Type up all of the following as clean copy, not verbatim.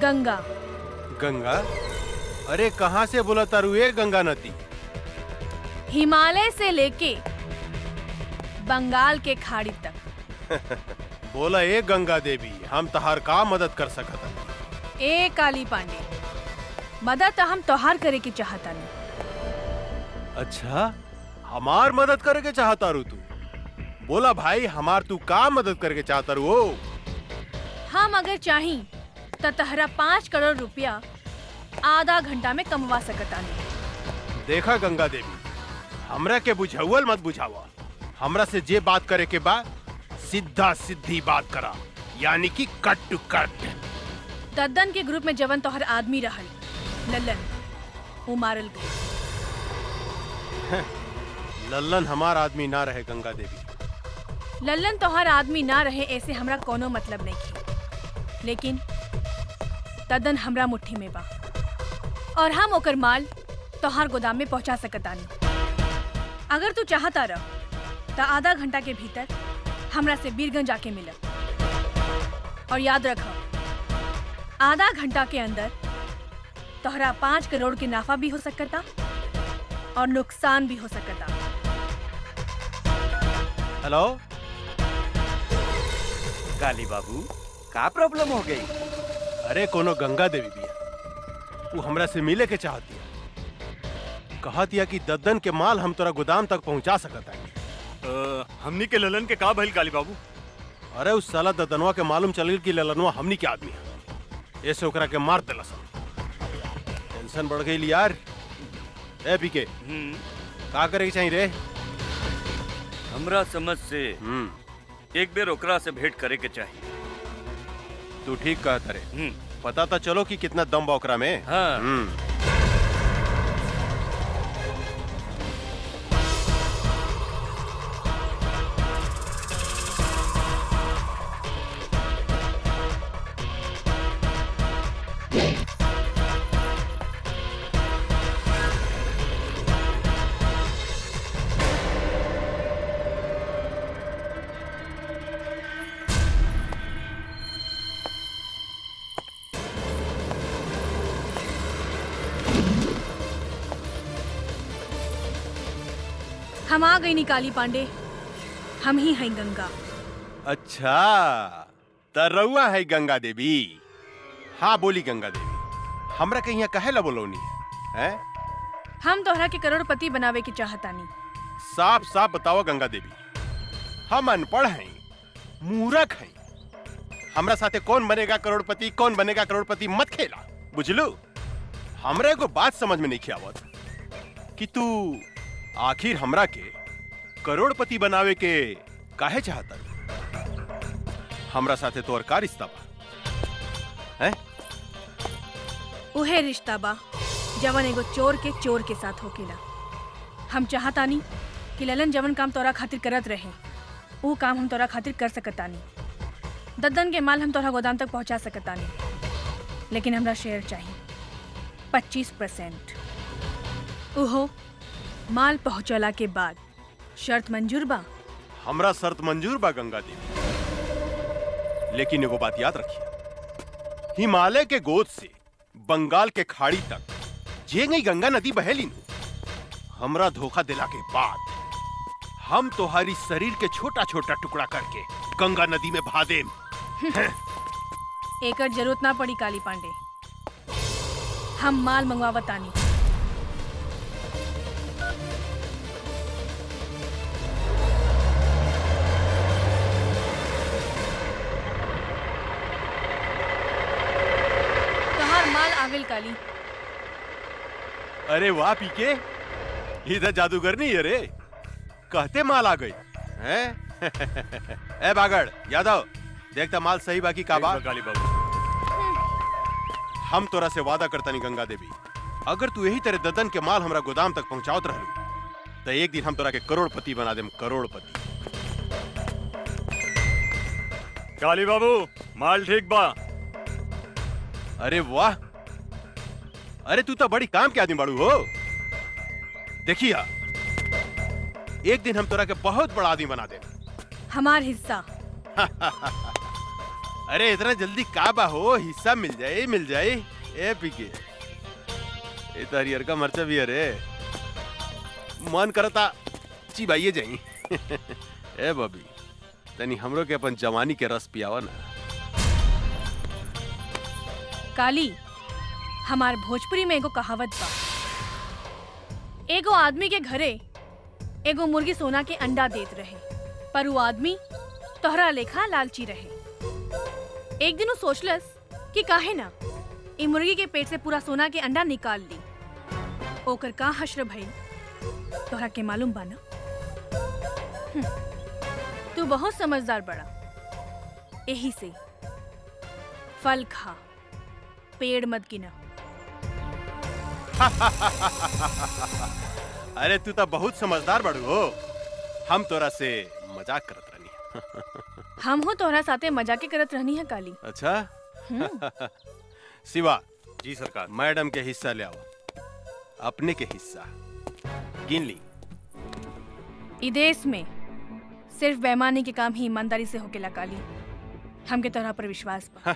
गंगा। गंगा? अरे कहाँ से बोला तारू ये गंगा नदी? हिमालय से लेके बंगाल के खाड़ी तक। बोला ए गंगा देवी, हम तहार का मदद कर सकत? ए काली पांडे, मदद हम तोहार करे की चाहता नहीं। अच्छा, हमार मदद करे के चाहता रू तू? बोला भाई, हमार तू का मदद करके चाहता रू? हो हम अगर चाही तो तहरा 5 करोड़ रुपया आधा घंटा में कमवा सकता नहीं। देखा गंगा देवी, हमरा के बुझावल मत बुझावा। हमरा से जे बात करे के बा सीधा सीधी बात करा, यानी कि कट टू कट। दद्दन के ग्रुप में जवन तोहर आदमी रहल लल्लन, वो मारल गई। लल्लन हमार आदमी ना रहे गंगा देवी। लल्लन तोहर आदमी ना रहे ऐसे हमरा कोनो मतलब नहीं की, लेकिन दद्दन हमरा मुट्ठी में बा और हम ओकर माल तोहार गोदाम में पहुंचा सकतानी। अगर तू चाहता रह तो आधा घंटा के भीतर हमरा से बीरगंज आके मिल। और याद रख, आधा घंटा के अंदर तोहरा 5 करोड़ के नाफा भी हो सकता और नुकसान भी हो सकता। हेलो काली बाबू, का प्रॉब्लम हो गई? अरे कोनो गंगा देवी बिया, वो हमरा से मिले के चाहती है। कहतिया कि दद्दन के माल हम तोरा गोदाम तक पहुंचा सकता है। हमनी के ललन के का भइल काली बाबू? अरे उस साला दद्दनवा के मालूम चल गई कि ललनवा हमनी के आदमी है, ऐसे ओकरा के मार देला सब। टेंशन बढ़ गई यार। ए पीके, का करे के चाहिए रे? हमरा समझ से एक बेर ओकरा से भेंट करे के चाहिए। तू ठीक कहता रे। पता तो चलो कि कितना दम बा ओकरा में। हाँ। हम आ गई निकाली पांडे, हम ही हैं गंगा। अच्छा, तरौआ है गंगा देवी। हाँ बोली गंगा देवी, हमरा के यहाँ कहे ला बोलौनी है? हम तोहरा के करोड़पति बनावे की चाहतानी। साफ साफ बताओ गंगा देवी, हम अनपढ़ हैं, मूर्ख हैं। हमरा साथे कौन बनेगा करोड़पति, कौन बनेगा करोड़पति मत खेला, बुझलू? हमरा एगो बात समझ में नहीं आवत कि तू आखिर हमरा के करोड़पति बनावे के काहे चाहता? हमरा साथे तोर का रिश्ता बा? हैं? उहे रिश्ता बा जवन एगो चोर के साथ होकेला। हम चाहतानी कि ललन जवन काम तोरा खातिर करत रहे, वो काम हम तोरा खातिर कर सकतानी। दद्दन के माल हम तोरा गोदाम तक पहुंचा सकतानी, लेकिन हमरा शेयर चाहिए 25%। उहो माल पहुंचला के बाद। शर्त मंजूर बा? हमरा शर्त मंजूर बा गंगा देवी, लेकिन एगो बात याद रखिए, हिमालय के गोद से बंगाल के खाड़ी तक जे गई गंगा नदी बहेली नु, हमरा धोखा दिला के बाद हम तोहारी शरीर के छोटा छोटा टुकड़ा करके गंगा नदी में बहा देम। एकर जरूरत ना पड़ी काली पांडे, हम माल मंगवावतानी। आविल काली। अरे वाह पीके, इधर जादूगर नहीं है रे, कहते माल आ गई हैं? ए बागड़ यादव, देखता माल सही बाकी का बा? काली बाबू, हम तोरा से वादा करता नहीं गंगा देवी, अगर तू यही तरह ददन के माल हमरा गोदाम तक पहुंचावत रहलू तो एक दिन हम तोरा के करोड़पति बना देम, करोड़पति। काली बाबू माल ठीक बा? अरे वाह, अरे तू तो बड़ी काम के आदमी बाड़ू हो। देखिया, एक दिन हम तोरा के बहुत बड़ा आदमी बना दे। हमार हिस्सा। अरे इतना जल्दी का बा हो, हिस्सा मिल जाए मिल जाए। ए पीके ए तो हरियर का मर्चा भी अरे मन करता चिबाइए जाई। ए बबी तनी हमरो के अपन जवानी के रस पियावा ना। काली, हमार भोजपुरी में एगो कहावत बा, एगो आदमी के घरे एगो मुर्गी सोना के अंडा देत रहे, पर वो आदमी तोहरा लेखा लालची रहे। एक दिन वो सोचलस कि काहे ना ई मुर्गी के पेट से पूरा सोना के अंडा निकाल ली। ओकर का हश्र भइल तोहरा के मालूम बा ना? तू बहुत समझदार बड़ा, यही से फल खा, पेड़ मत गिना। अरे तू तो बहुत समझदार बड़ू हो, हम तोरा से मजाक करत रहनी। हम हो तोहरा साथे मजाके करत रहनी है काली। अच्छा शिवा जी सरकार। मैडम के हिस्सा ले आओ, अपने के हिस्सा गिन ली। ई देश में सिर्फ बेईमानी के काम ही ईमानदारी से होकेला काली, हमके तोहरा पर विश्वास बा।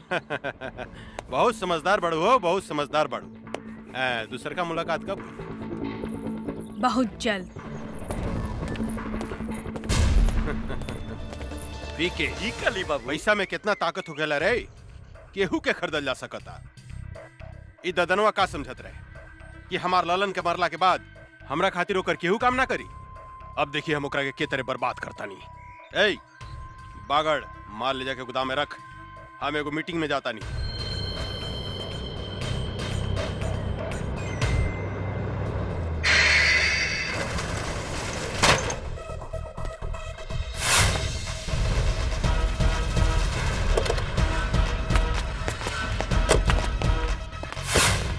बहुत समझदार बड़ू हो, बहुत समझदार बड़ू। दूसर का मुलाकात कब? बहुत जल्द। पीके जी काली बाबू। पैसा में कितना ताकत हो गया रे, केहू के खरीदल जा सकता। ई ददनवा का समझत रहे कि हमार ललन के मरला के बाद हमरा खातिर ओकर केहू काम ना करी। अब देखिए हम ओकरा के तरह बर्बाद करता नहीं। ए बागड़ माल ले जाके गोदाम में रख, हम एगो मीटिंग में जाता नहीं।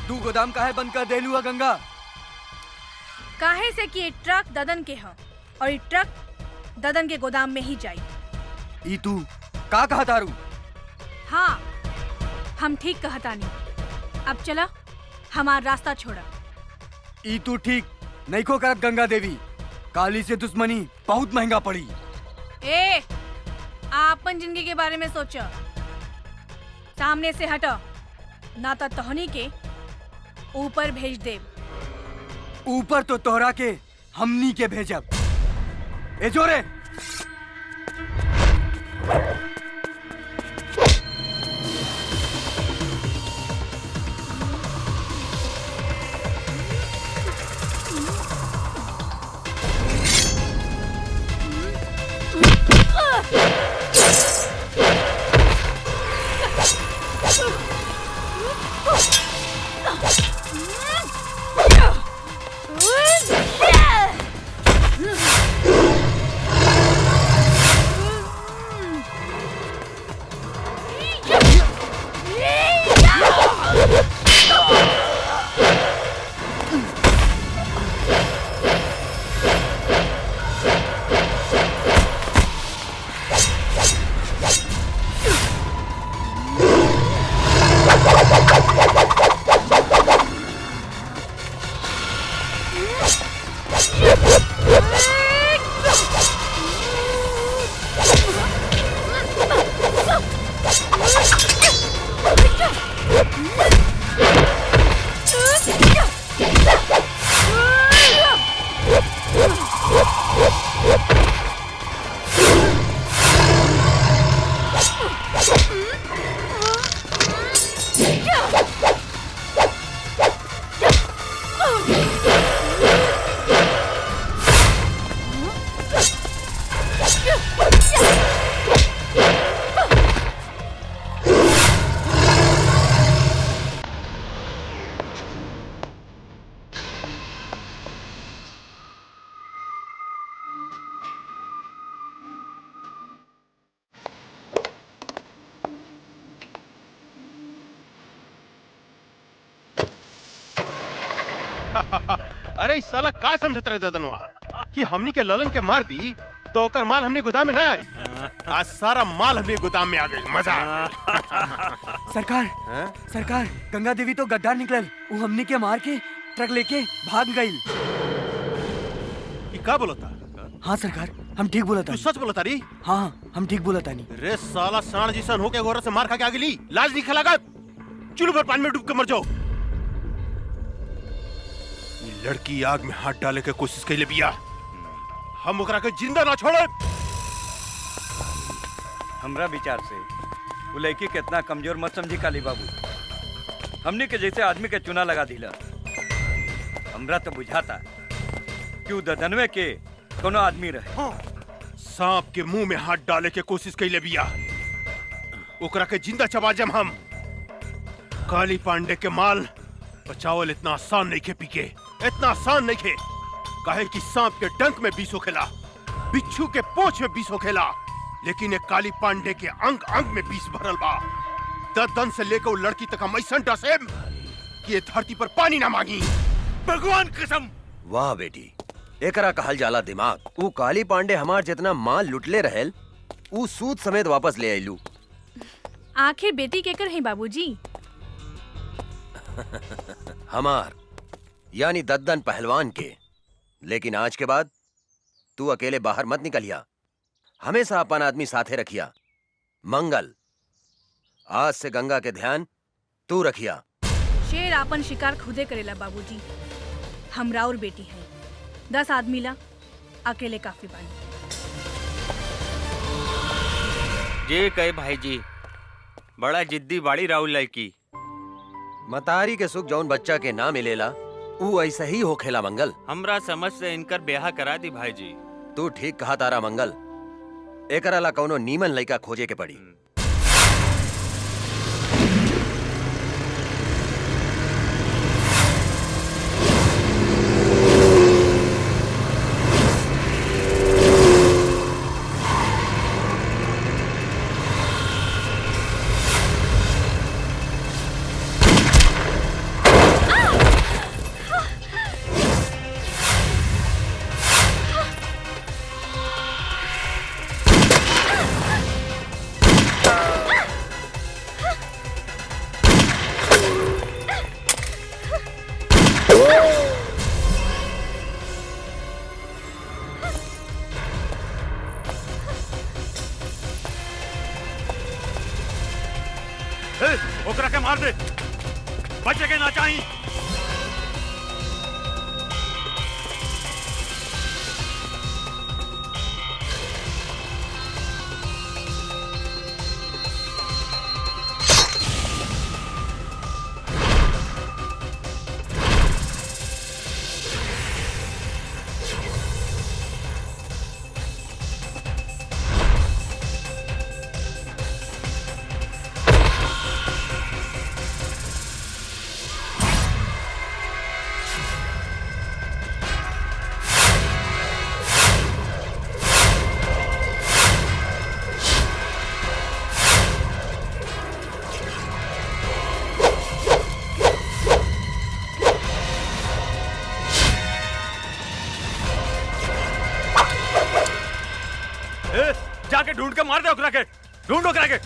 तू गोदाम काहे बंद कर देलू गंगा? काहे से कि ये ट्रक ददन के है और ये ट्रक ददन के गोदाम में ही जाई। ई तू का कहा तारू? हाँ, हम ठीक कहतानी। अब चला, हमार रास्ता छोड़ा। ई तू ठीक नहीं को करत गंगा देवी, काली से दुश्मनी बहुत महंगा पड़ी। ए, आपन जिंदगी के बारे में सोचो, सामने से हटो, ना तो तोहनी के ऊपर भेज दे। ऊपर तो तोहरा के हमनी के भेजब। ए जोरे अरे इस साला का समझत रहे ददनवा कि हमनी के ललन के मार दी तो ओकर माल हमने गोदाम में ना आई। आज सारा माल हमने गोदाम में आ गई। मजा सरकार हैं? सरकार, गंगा देवी तो गद्दार निकलल, वो हमनी के मार के ट्रक लेके भाग गई। ई का बोलता? हाँ सरकार, हम ठीक बोला तू तानी। सच बोला तारी? हाँ हम ठीक बोला तानी। रे साला साण जिसन होके गोरा से मार खा के आगे ली, लाज नहीं खलागा। चुल्लू भर पानी में डूब के मर जाओ। ये लड़की आग में हाथ डाले के कोशिश कैले बिया, हम ओकरा के जिंदा ना छोड़े। हमरा विचार से वो लड़की के इतना कमजोर मत समझी काली बाबू। हमने के जैसे आदमी के चुना लगा दिला। हमरा तो बुझाता कि ददनवे के कोनो आदमी रहे। हाँ। सांप के मुंह में हाथ डाले के कोशिश कैले बिया, ओकरा के जिंदा चबा जम हम। काली पांडे के माल बचावल इतना आसान नहीं खे पीके, इतना आसान नहीं खे। काहे कि सांप के डंक में विष होखेला, बिच्छू के पोंछ में विष होखेला, लेकिन एक काली पांडे के अंग अंग में विष भरल बा। दन से लेकर वो लड़की तक हम ऐसा डसेम कि ये धरती पर पानी ना मांगी। भगवान कसम। वाह बेटी, एकरा कहल जाला दिमाग। ऊ काली पांडे हमार जितना माल लुटले रहेल, ऊ सूद समेत वापस ले आइलू। आखिर बेटी केकर है बाबूजी? हमार यानी दद्दन पहलवान के। लेकिन आज के बाद तू अकेले बाहर मत निकलिया, हमेशा अपन आदमी साथे रखिया। मंगल, आज से गंगा के ध्यान तू रखिया। शेर आपन शिकार खुदे करेला बाबूजी। हमरा और बेटी है, 10 आदमी ला अकेले काफी बानी। जे कहे भाई जी, बड़ा जिद्दी बाड़ी राहुल लड़की। मतारी के सुख जौन बच्चा के ना मिलेला, ऊ ऐसा ही होखेला मंगल। हमरा समझ से इनकर ब्याह करा दी भाई जी। तू ठीक कहा तारा मंगल। एकरा ला कौनो नीमन लइका खोजे के पड़ी। ओकरा के मार दे, बचे के ना चाहिए। जाके ढूंढ के मार दे ओकरा के, ढूंढ ओकरा के।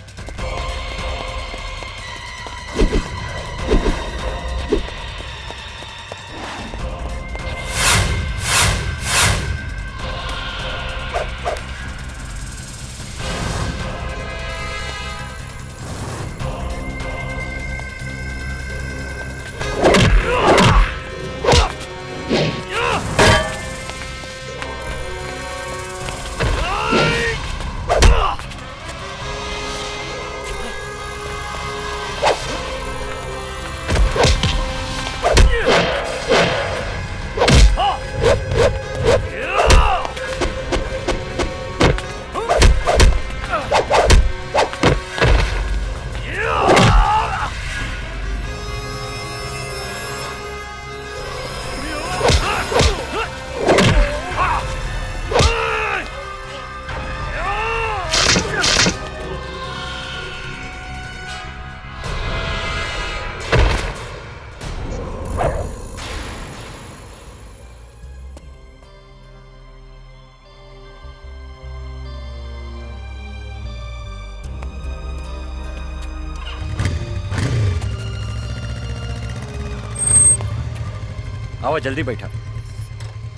आओ जल्दी बैठा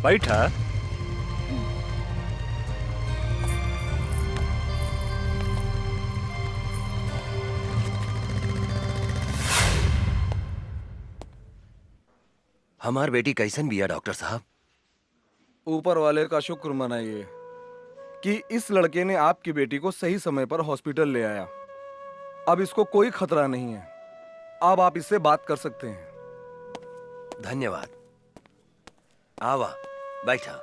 बैठा। हमार बेटी कैसन बिया डॉक्टर साहब? ऊपर वाले का शुक्र मनाइए कि इस लड़के ने आपकी बेटी को सही समय पर हॉस्पिटल ले आया। अब इसको कोई खतरा नहीं है। अब आप इससे बात कर सकते हैं। धन्यवाद। आवा, बैठा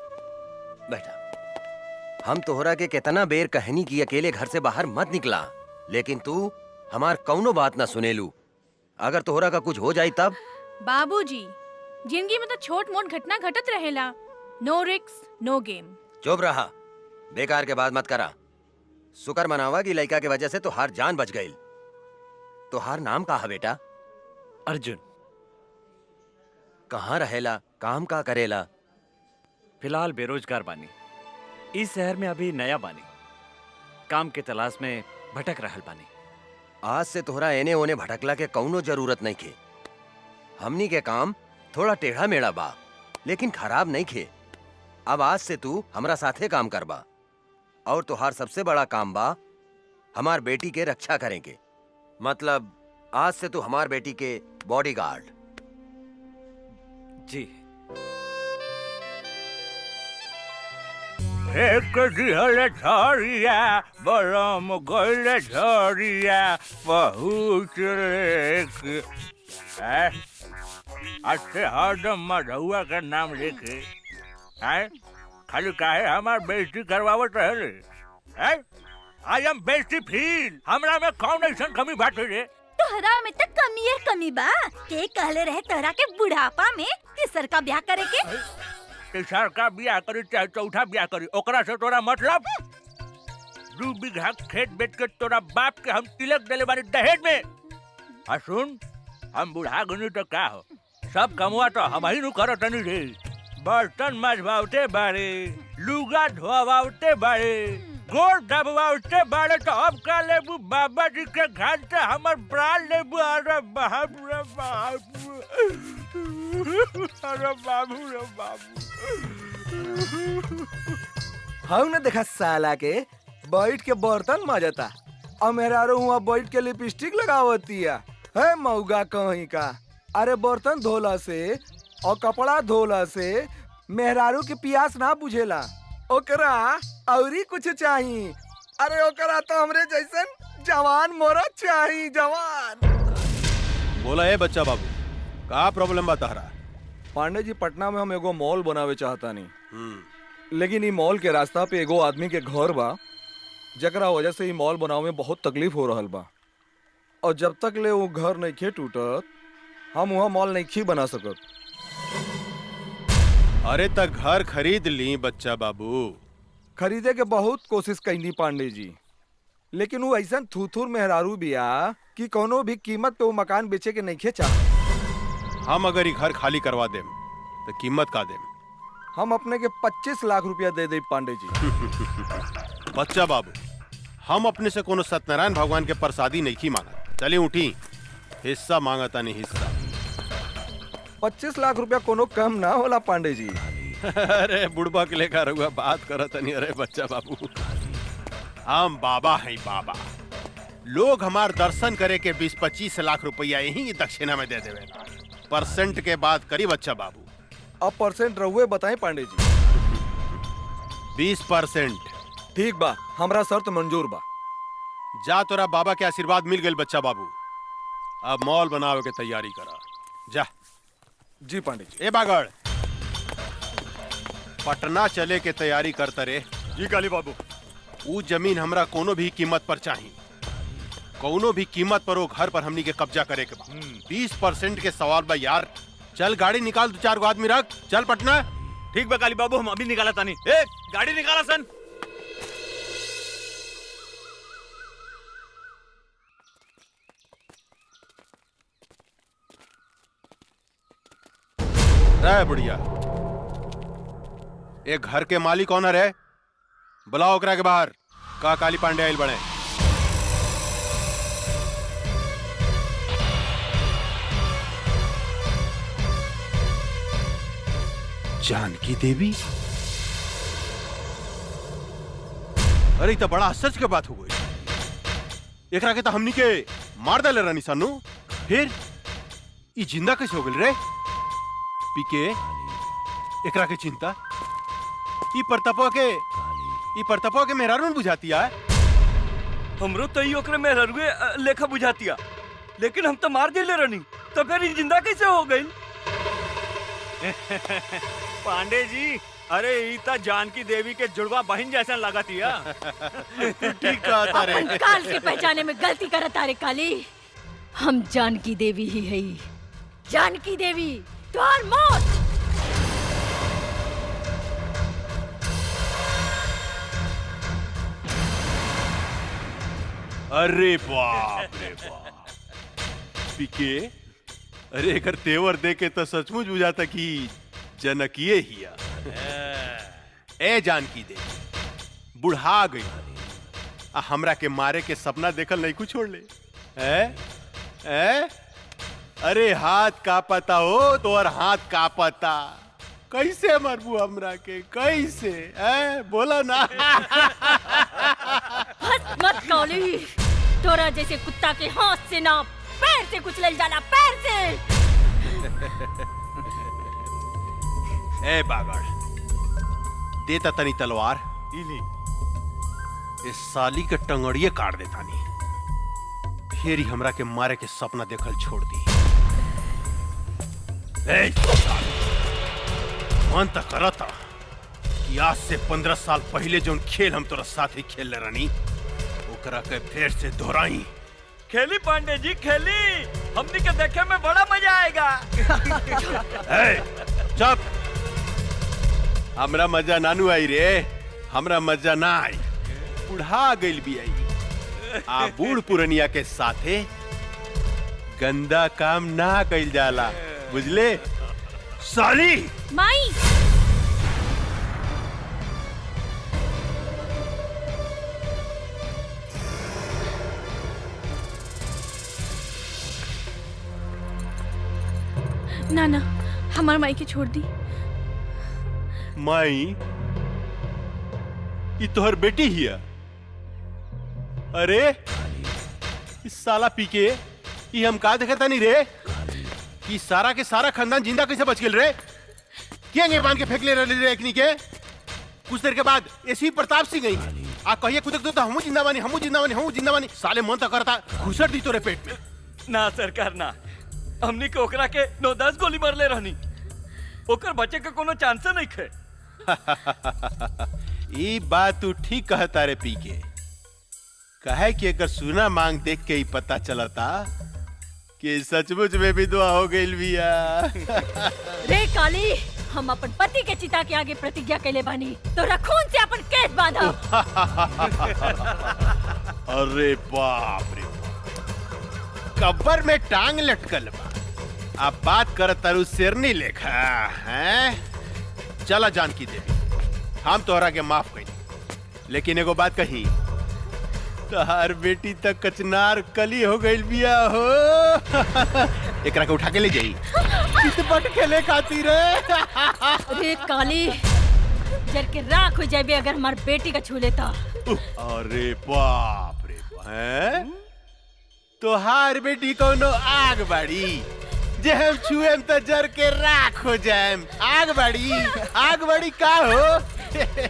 बैठा। हम तोहरा के कितना बेर कहनी कि अकेले घर से बाहर मत निकला, लेकिन तू हमार कौनो बात ना सुनेलू। अगर तोहरा का कुछ हो जाई तब? बाबूजी, जिंदगी में तो छोट मोट घटना घटत रहेला। नो रिस्क नो गेम। चुप रहा, बेकार के बात मत करा। शुक्र मनावा कि लड़का के वजह से तोहार जान बच गई। तोहार नाम का है बेटा? अर्जुन। कहाँ रहेला, काम का करेला? फिलहाल बेरोजगार बानी। इस शहर में अभी नया बानी, काम के तलाश में भटक रहल बानी। आज से तोहरा एने ओने भटकला के कौनो जरूरत नहीं खे। हमनी के काम थोड़ा टेढ़ा मेढ़ा बा, लेकिन खराब नहीं खे। अब आज से तू हमरा साथे काम करबा, और तोहार सबसे बड़ा काम बा हमार बेटी के रक्षा करेंगे। मतलब आज से तू हमार बेटी के बॉडीगार्ड। जी। एक दिहल झरिया बरम गइल झरिया बहुत लेके अच्छे हरदम मधुआ का नाम लेके खाली काहे हमार बेइज्जती करवावत रहे। आई एम बेइज्जती फील। हमरा में कौन ऐसा कमी बात रे? तोहरा में तो कमी है कमी बा। के कहले रहे तोहरा के बुढ़ापा में तीसर का ब्याह करे के? तीसर का ब्याह करी चाहे चौथा ब्याह करी, ओकरा से तोरा मतलब? 2 बीघा खेत बेच के तोरा बाप के हम तिलक देले बानी दहेज में। आ सुन, हम बुढ़ा गनी तो का हो, सब कमुआ तो हम ही नु करत नहीं रे। बर्तन मजवाते बारे, लुगा धोवाते बारे, गोड़ दबवाते बारे, तो अब का लेबू बाबा जी के घर से हमर प्राण लेबू। अरे बाप रे बाप, अरे बाबू रे बाबू। हम ने देखा साला के बैठ के बर्तन मजता, और मेहरारू हुआ बैठ के लिपस्टिक लगावतिया है मऊगा कहीं का। अरे बर्तन धोला से और कपड़ा धोला से मेहरारू के प्यास ना बुझेला, ओकरा औरी कुछ चाहिए। अरे ओकरा तो हमरे जैसन जवान मरद चाहिए, जवान। बोला है बच्चा बाबू, का प्रॉब्लम बता रहा? पांडे जी, पटना में हम एगो मॉल बनावे चाहता नहीं, लेकिन ई मॉल के रास्ता पे एगो आदमी के घर बा, जकरा वजह से ई मॉल बनावे में बहुत तकलीफ हो रहल बा। और जब तक ले वो घर नहीं खे टूटत, हम वहाँ मॉल नहीं खी बना सकत। अरे तक घर खरीद ली बच्चा बाबू। खरीदे के बहुत कोशिश कईनी पांडे जी, लेकिन वो ऐसा थूथूर मेहरारू बिया कि कोनो भी कीमत पे वो मकान बेचे के नहीं खे चाह। हम अगर ये घर खाली करवा देम तो कीमत का देम? हम अपने के 25 लाख रुपया दे दे पांडे जी। बच्चा बाबू, हम अपने से कोनो सत्यनारायण भगवान के प्रसादी नहीं की मांगा। चलिए उठी, हिस्सा मांगता नहीं हिस्सा। 25 लाख रुपया कोनो कम ना होला पांडे जी। अरे बुढ़बा के लेकर हुआ बात करत नहीं। अरे बच्चा बाबू, हम बाबा हैं बाबा। लोग हमार दर्शन करे के 20-25 लाख रुपया यही दक्षिणा में दे देवे। परसेंट के बात करी बच्चा बाबू। अब परसेंट रहुए बताएं पांडे जी। 20%। ठीक बा, हमरा शर्त मंजूर बा। जा, तोरा बाबा के आशीर्वाद मिल गए बच्चा बाबू। अब मॉल बनावे के तैयारी करा जा। जी पांडे जी। ए बागड़, पटना चले के तैयारी करता रे। जी काली बाबू। वो जमीन हमरा कोनो भी कीमत पर चाहिए। कोनो भी कीमत पर वो घर पर हमनी के कब्जा करे के बा। 20% के सवाल बा यार। चल गाड़ी निकाल, 2-4 गो आदमी रख, चल पटना। ठीक बा काली बाबू, हम अभी निकाला तानी। ए गाड़ी निकाला सन। रे बुढ़िया, एक घर के मालिक ऑनर है, बुलाओ ओकरा के बाहर। का काली पांडे आइल बने। जानकी देवी? अरे तो बड़ा आश्चर्य के बात हो गई। एकरा के तो हमनी के मार डाले रानी सानू, फिर ये जिंदा कैसे हो गई रे? पीके एकरा के चिंता ई परतपो के मेहरारू बुझाती है। हमरो तो ओकरे में ररुए लेखा बुझातिया, लेकिन हम तो मार दिले रहनी, तो फिर ई जिंदा कैसे हो गई? पांडे जी, अरे ईता जानकी देवी के जुड़वा बहन जैसा लगातिया। ठीक कहता रे। अपन काल के पहचाने में गलती करत रे काली। हम जानकी देवी ही है। जानकी देवी तोहर मौत। अरे बाप रे बाप पीके, अरे एकर तेवर देके तो सचमुच बुझाता कि जनकिए हिया। ए जानकी देवी बुढ़ा गई आ हमरा के मारे के सपना देखल नहीं कुछ छोड़ ले। अरे हाथ का पता हो तो और हाथ का पता, कैसे मरबू हमरा के कैसे? बोला ना। हंस मत काली, तोरा जैसे कुत्ता के हाथ से ना पैर से कुचलल जाला, पैर से। ए बागड़, देता तनी तलवार, इस साली के टंगड़िए काट देता नी, फिर ही हमरा के मारे के सपना देखल छोड़ दी। ए मन तक करता कि आज से 15 साल पहले जो खेल हम तोरा साथ ही खेल रहनी, ओकरा के फिर से दोहराई। खेली पांडे जी खेली, हमनी के देखे में बड़ा मजा आएगा। चुप, हमरा मजा नानू आई रे, हमरा मजा ना आई, बुढ़ा गइल भी आई। आ बूढ़ पुरनिया के साथे गंदा काम ना कइल जाला, बुझले साली? माई ना ना, हमार माई के छोड़ दी। माई ये तोहर बेटी हिया? अरे इस साला पीके ये हम का देखता नहीं रे कि सारा के सारा खानदान जिंदा कैसे बच गेल रे? क्या बांध के फेंक ले रहे रे एकनी के? कुछ देर के बाद ऐसी प्रताप सिंह गई आ कहिए कुछ तो हमू जिंदा बानी, हमू जिंदा बानी, हमू जिंदा बानी। साले मन तो करता घुसर दी तोरे पेट में। ना सरकार ना, हमनी के ओकरा के 9-10 गोली मार ले रहनी, ओकर बचे के कोनो चांस नहीं खे। ये बात तू ठीक कहता रे पीके, कहे कि अगर सुना मांग देख के ही पता चलता कि सचमुच में भी दुआ हो गई बिया। रे काली, हम अपन पति के चिता के आगे प्रतिज्ञा कैले बानी, तोरा खून से अपन केस बांधा। अरे बाप रे, कब्र में टांग लटकल बा, अब बात कर तरु शेरनी लेखा हैं? चला जानकी देवी, हम तोहरा के माफ कही, लेकिन एगो बात कही, तोहार बेटी तक कचनार कली हो गई बिया हो। एकरा के उठा के ले जाई चितपट खेले खातिर। रे काली, जर के राख हो जाबे अगर हमार बेटी का छू लेता। अरे बाप रे, हैं? तोहार बेटी कोनो आग बाड़ी जे हम छुएम तो जर के राख हो जाएम। आग बाड़ी का हो?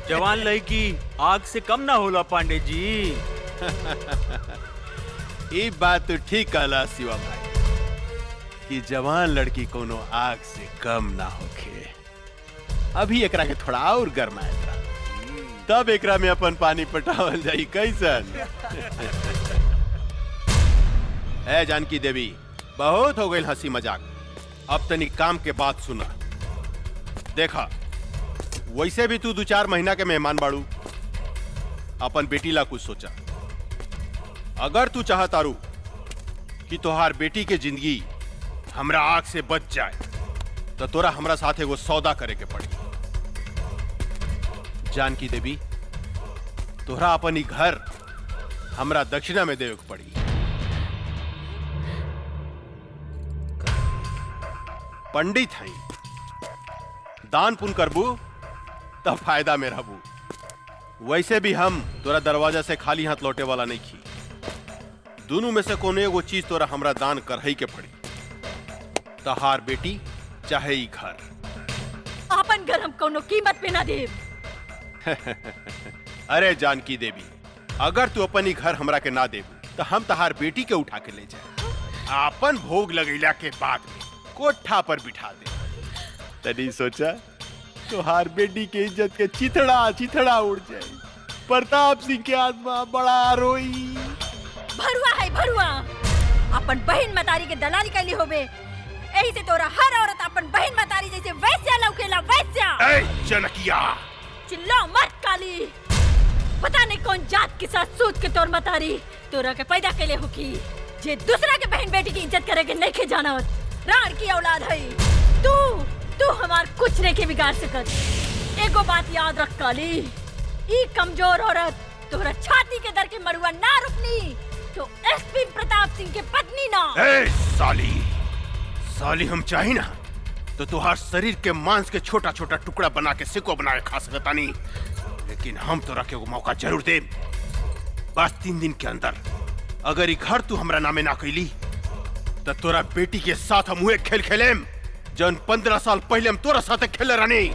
जवान लड़की आग से कम ना होला पांडे जी। ये बात तो ठीक कहला शिवा भाई कि जवान लड़की कोनो आग से कम ना होखे। अभी एकरा के थोड़ा और गरमाएगा, तब एकरा में अपन पानी पटावल जाई कैसन। ए जानकी देवी, बहुत हो गई हंसी मजाक, अब तनी काम के बात सुना। देखा, वैसे भी तू 2-4 महीना के मेहमान बाड़ू, अपन बेटी ला कुछ सोचा। अगर तू चाहतारू कि तोहार बेटी के जिंदगी हमरा आग से बच जाए तो तोरा हमरा साथ एगो सौदा करे के पड़ी। जानकी देवी, तोहरा अपन ही घर हमरा दक्षिणा में देवे के पड़ी। पंडित हई, दान पुण्य करबू तब फायदा में रहबू। वैसे भी हम तोरा दरवाजा से खाली हाथ लौटे वाला नहीं खी। दोनों में से कोनो एगो चीज तोरा हमरा दान करही के पड़ी, तहार बेटी चाहे ई घर। घर हम कोनो कीमत पे ना दे। अरे जानकी देवी, अगर तू अपनी घर हमरा के ना देबू तो हम तहार बेटी के उठा के ले जाए, आपन भोग लगैला के बाद में कोठा पर बिठा दे। तनी सोचा तुहार बेटी के इज्जत के चिथड़ा चिथड़ा उड़ जाए, प्रताप सिंह के आत्मा बड़ा रोई। भरुआ है भरुआ, अपन बहन मतारी के दलाली कैली होबे, यही से तोरा हर औरत अपन बहन मतारी जैसे वैस्या लौकेला वैस्या। ए जनकिया, चिल्लाओ मत काली, पता नहीं कौन जात के साथ सूत के तोर मतारी तोरा के पैदा कैले हो की जे दूसरा के बहन बेटी की इज्जत करे के नहीं के जानत। राण की औलाद है तू हमार कुछ नहीं के बिगाड़ सकत। एगो बात याद रख काली, ई कमजोर औरत तोरा छाती के दर के मरुआ ना रुकनी तो एसपी प्रताप सिंह के पत्नी ना। ए साली हम चाही ना तो तुहार शरीर के मांस के छोटा छोटा टुकड़ा बना के सिको बना के खा सकता नहीं, लेकिन हम तोरा के वो मौका जरूर दे। बस 3 दिन के अंदर अगर ई घर तू हमरा नामे ना कैली तो तोरा बेटी के साथ हम हुए खेल खेलेम जन 15 साल पहले हम तोरा साथ खेले रहनी।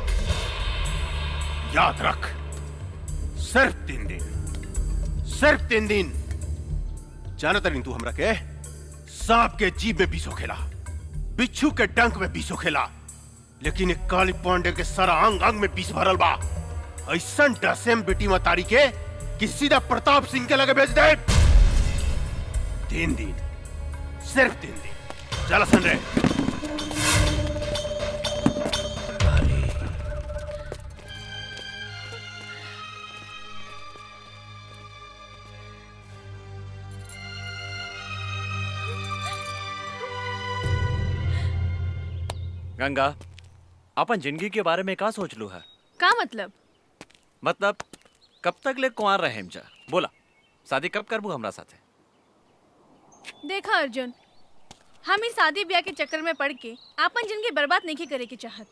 याद रख, सिर्फ 3 दिन। जानता नहीं तू हमरा के सांप के जीभ में बीसो खेला, बिच्छू के डंक में बीसो खेला, लेकिन एक काली पांडे के सारा अंग अंग में बीस भरल बा। ऐसा डसेम बेटी मतारी के कि सीधा प्रताप सिंह के लगे भेज दे। 3 दिन, सिर्फ 3 दिन। चला सन रे। गंगा, अपन जिंदगी के बारे में का सोच लू है? का मतलब? मतलब कब तक ले कुंवार रहे जा? बोला, शादी कब करबू हमरा साथे? देखा अर्जुन, हम इस शादी ब्याह के चक्कर में पड़ के अपन जिंदगी बर्बाद नहीं करे के चाहत।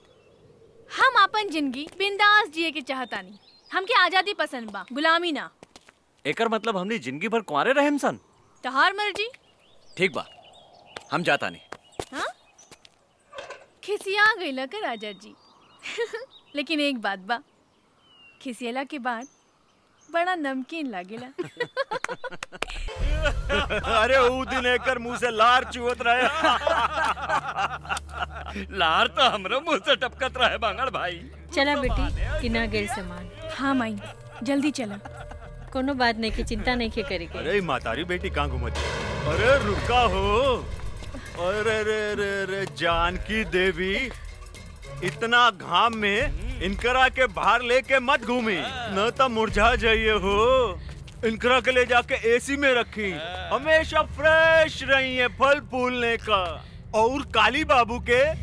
हम अपन जिंदगी बिंदास जिए के चाहतानी। हमके आजादी पसंद बा, गुलामी ना। एकर मतलब हमने जिंदगी भर कुंवारे रहेम सन? तहार मर्जी। ठीक बा, हम जाता नहीं। हाँ? खिसिया गईला का राजा जी। लेकिन एक बात बा, खिसियला के बाद बड़ा नमकीन लागेला। अरे ऊ दिन एकर मुंह से लार चुवत रहे। लार तो हमरो मुंह से टपकत रहे बांगड़ भाई। चला बेटी, किना गेल सामान। हाँ माई, जल्दी चला। कोनो बात नहीं की चिंता नहीं के करे के। अरे मातारी बेटी कहाँ घूमती? अरे रुका हो। अरे रे रे रे जानकी देवी, इतना घाम में इनकरा के बाहर लेके मत घूमी, न तो मुरझा जाइए हो। इनकरा के ले जाके एसी में रखी, हमेशा फ्रेश रही है फल फूलने का। और काली बाबू के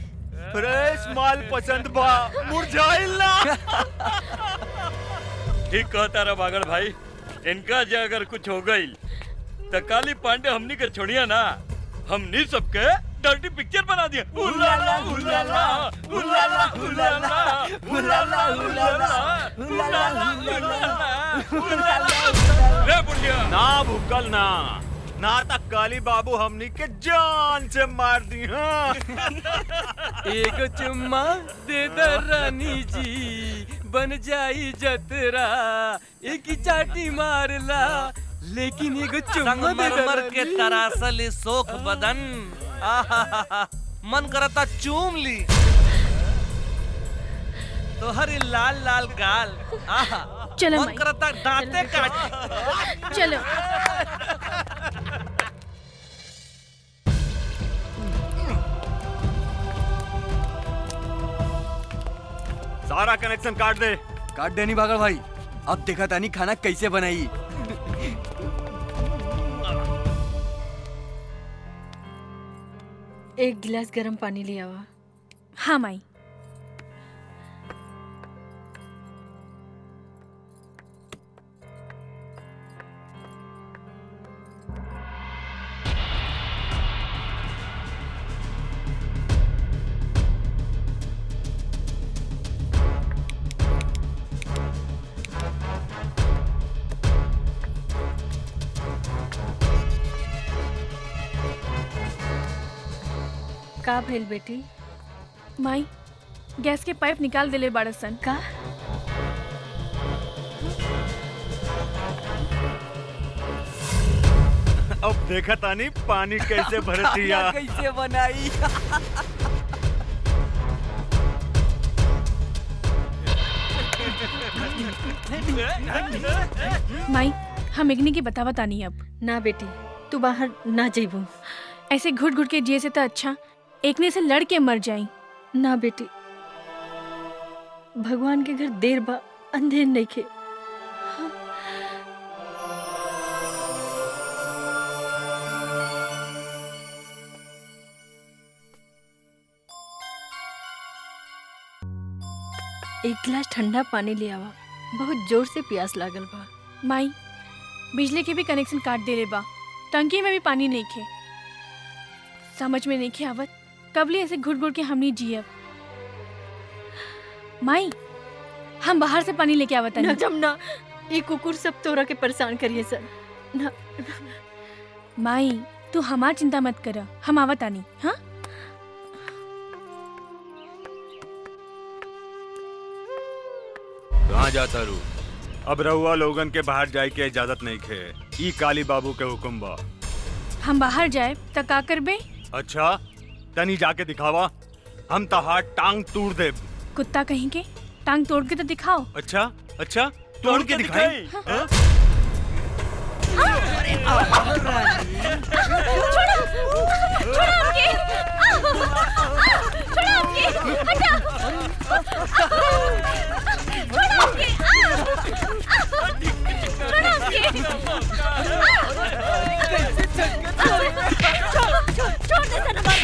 फ्रेश माल पसंद बा, मुरझाइल ना। ठीक कहता रहा बागड़ भाई, इनका जो अगर कुछ हो गई तो काली पांडे हमनी के छोड़िया ना, हमनी सबके डर्टी पिक्चर बना दिया। उलाला उलाला उलाला उलाला उलाला उलाला उलाला। रे बुढ़िया ना भूकल ना तक काली बाबू हमनी के जान से मार दी। हाँ एक चुम्मा दे दे रानी जी, बन जाई जतरा, एक ही चाटी मारला, लेकिन एगो चुम्मा दे दे संगमरमर के तरासल सोख बदन, आहा मन करता चूम ली। तोहरी लाल लाल गाल, आहा चलो मन माई, करता दांते काट। चलो। सारा कनेक्शन काट दे। काट देनी बागड़ भाई, अब देखा तानी खाना कैसे बनाई। एक गिलास गर्म पानी ले आवा। हाँ माई। का भेल बेटी? माई, गैस के पाइप निकाल देले बाड़सन। का अब देखा तानी पानी कैसे भरतिया। कैसे बनाई। माई हम इग्नी की बतावा तानी अब। ना बेटी, तू बाहर ना जेबू। ऐसे घुट घुट के जिए से तो अच्छा एकने से लड़ के मर जाई। ना बेटी, भगवान के घर देर बा अंधेर नहीं खे। एक गिलास ठंडा पानी ले आवा, बहुत जोर से प्यास लागल बा। माई बिजली के भी कनेक्शन काट देले बा, टंकी में भी पानी नहीं खे। समझ में नहीं खे आवत कबली ऐसे घुट घुट के हमनी जियब। माई हम बाहर से पानी लेके आवत ना जमुना, ये कुकुर सब तोरा के परेशान करिए सर। ना माई तू हमार चिंता मत कर, हम आवत आनी। हाँ कहाँ जाता रू? अब रहुआ लोगन के बाहर जाए के इजाजत नहीं खे। ई काली बाबू के हुक्म बा। हम बाहर जाए त का करबे? अच्छा तनी जाके दिखावा, हम तहार टांग तोड़ दे। कुत्ता कहीं के टांग तोड़ के तो दिखाओ। अच्छा अच्छा तोड़ के दिखाई। हाँ?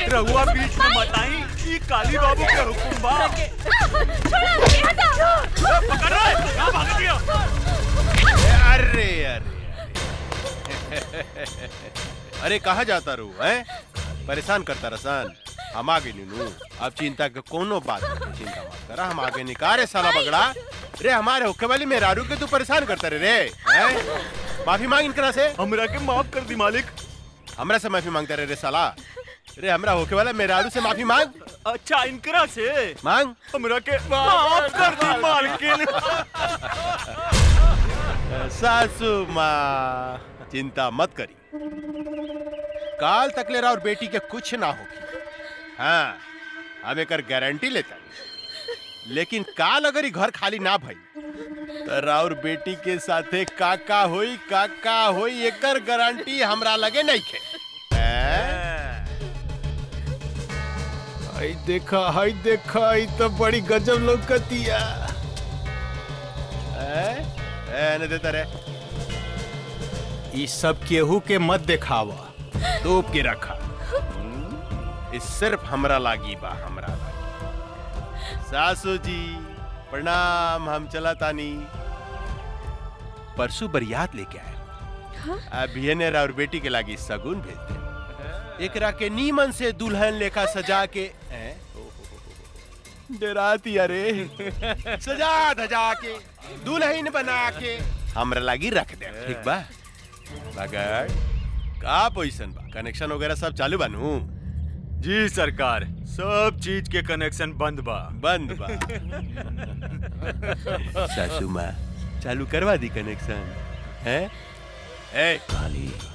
रहुआ बीच में मत आई, ये काली बाबू के हुक्म बा। पकड़ रहा है, कहाँ भाग दिया? अरे अरे अरे कहाँ जाता रू है? परेशान करता रसान। हम आगे नीनू, अब चिंता के कोनो बात नहीं, चिंता मत करा, हम आगे निकारे साला बगड़ा। रे हमारे हुक्के वाली मेहरारू के तू परेशान करता रे हैं? माफी मांग इनकरा से। हमरा के माफ कर दी मालिक। हमरा से माफी मांगता रे साला। रे हमरा होके वाला मेहरारू से माफी मांग। अच्छा इनकरा से मांग। हमरा के माफ कर दी मालकिन। सासू माँ चिंता मत करी, काल तक ले रहा और बेटी के कुछ ना होगी। हाँ हम एक गारंटी लेता, लेकिन काल अगर घर खाली ना भई तो राउर बेटी के साथे काका होई एकर गारंटी हमरा लगे नहीं खे। हाय देखा ई तो बड़ी गजब लौकतिया। न देता रे, ई सब केहू के मत दिखावा, तोप के रखा। इस सिर्फ हमरा लागी बा, हमरा लागी। सासू जी प्रणाम, हम चला तानी। परसों बरियात लेके आए। हाँ? अभी ने और बेटी के लागी सगुन भेज दे। एकरा के नीमन से दुल्हन लेखा सजा के डराती अरे सजा धजा के दुल्हन बना के हमरा लागी रख दे। ठीक बा? मगर का पोजीशन बा? कनेक्शन वगैरह सब चालू बानू? जी सरकार, सब चीज के कनेक्शन बंद बा। सासू माँ चालू करवा दी कनेक्शन है? ए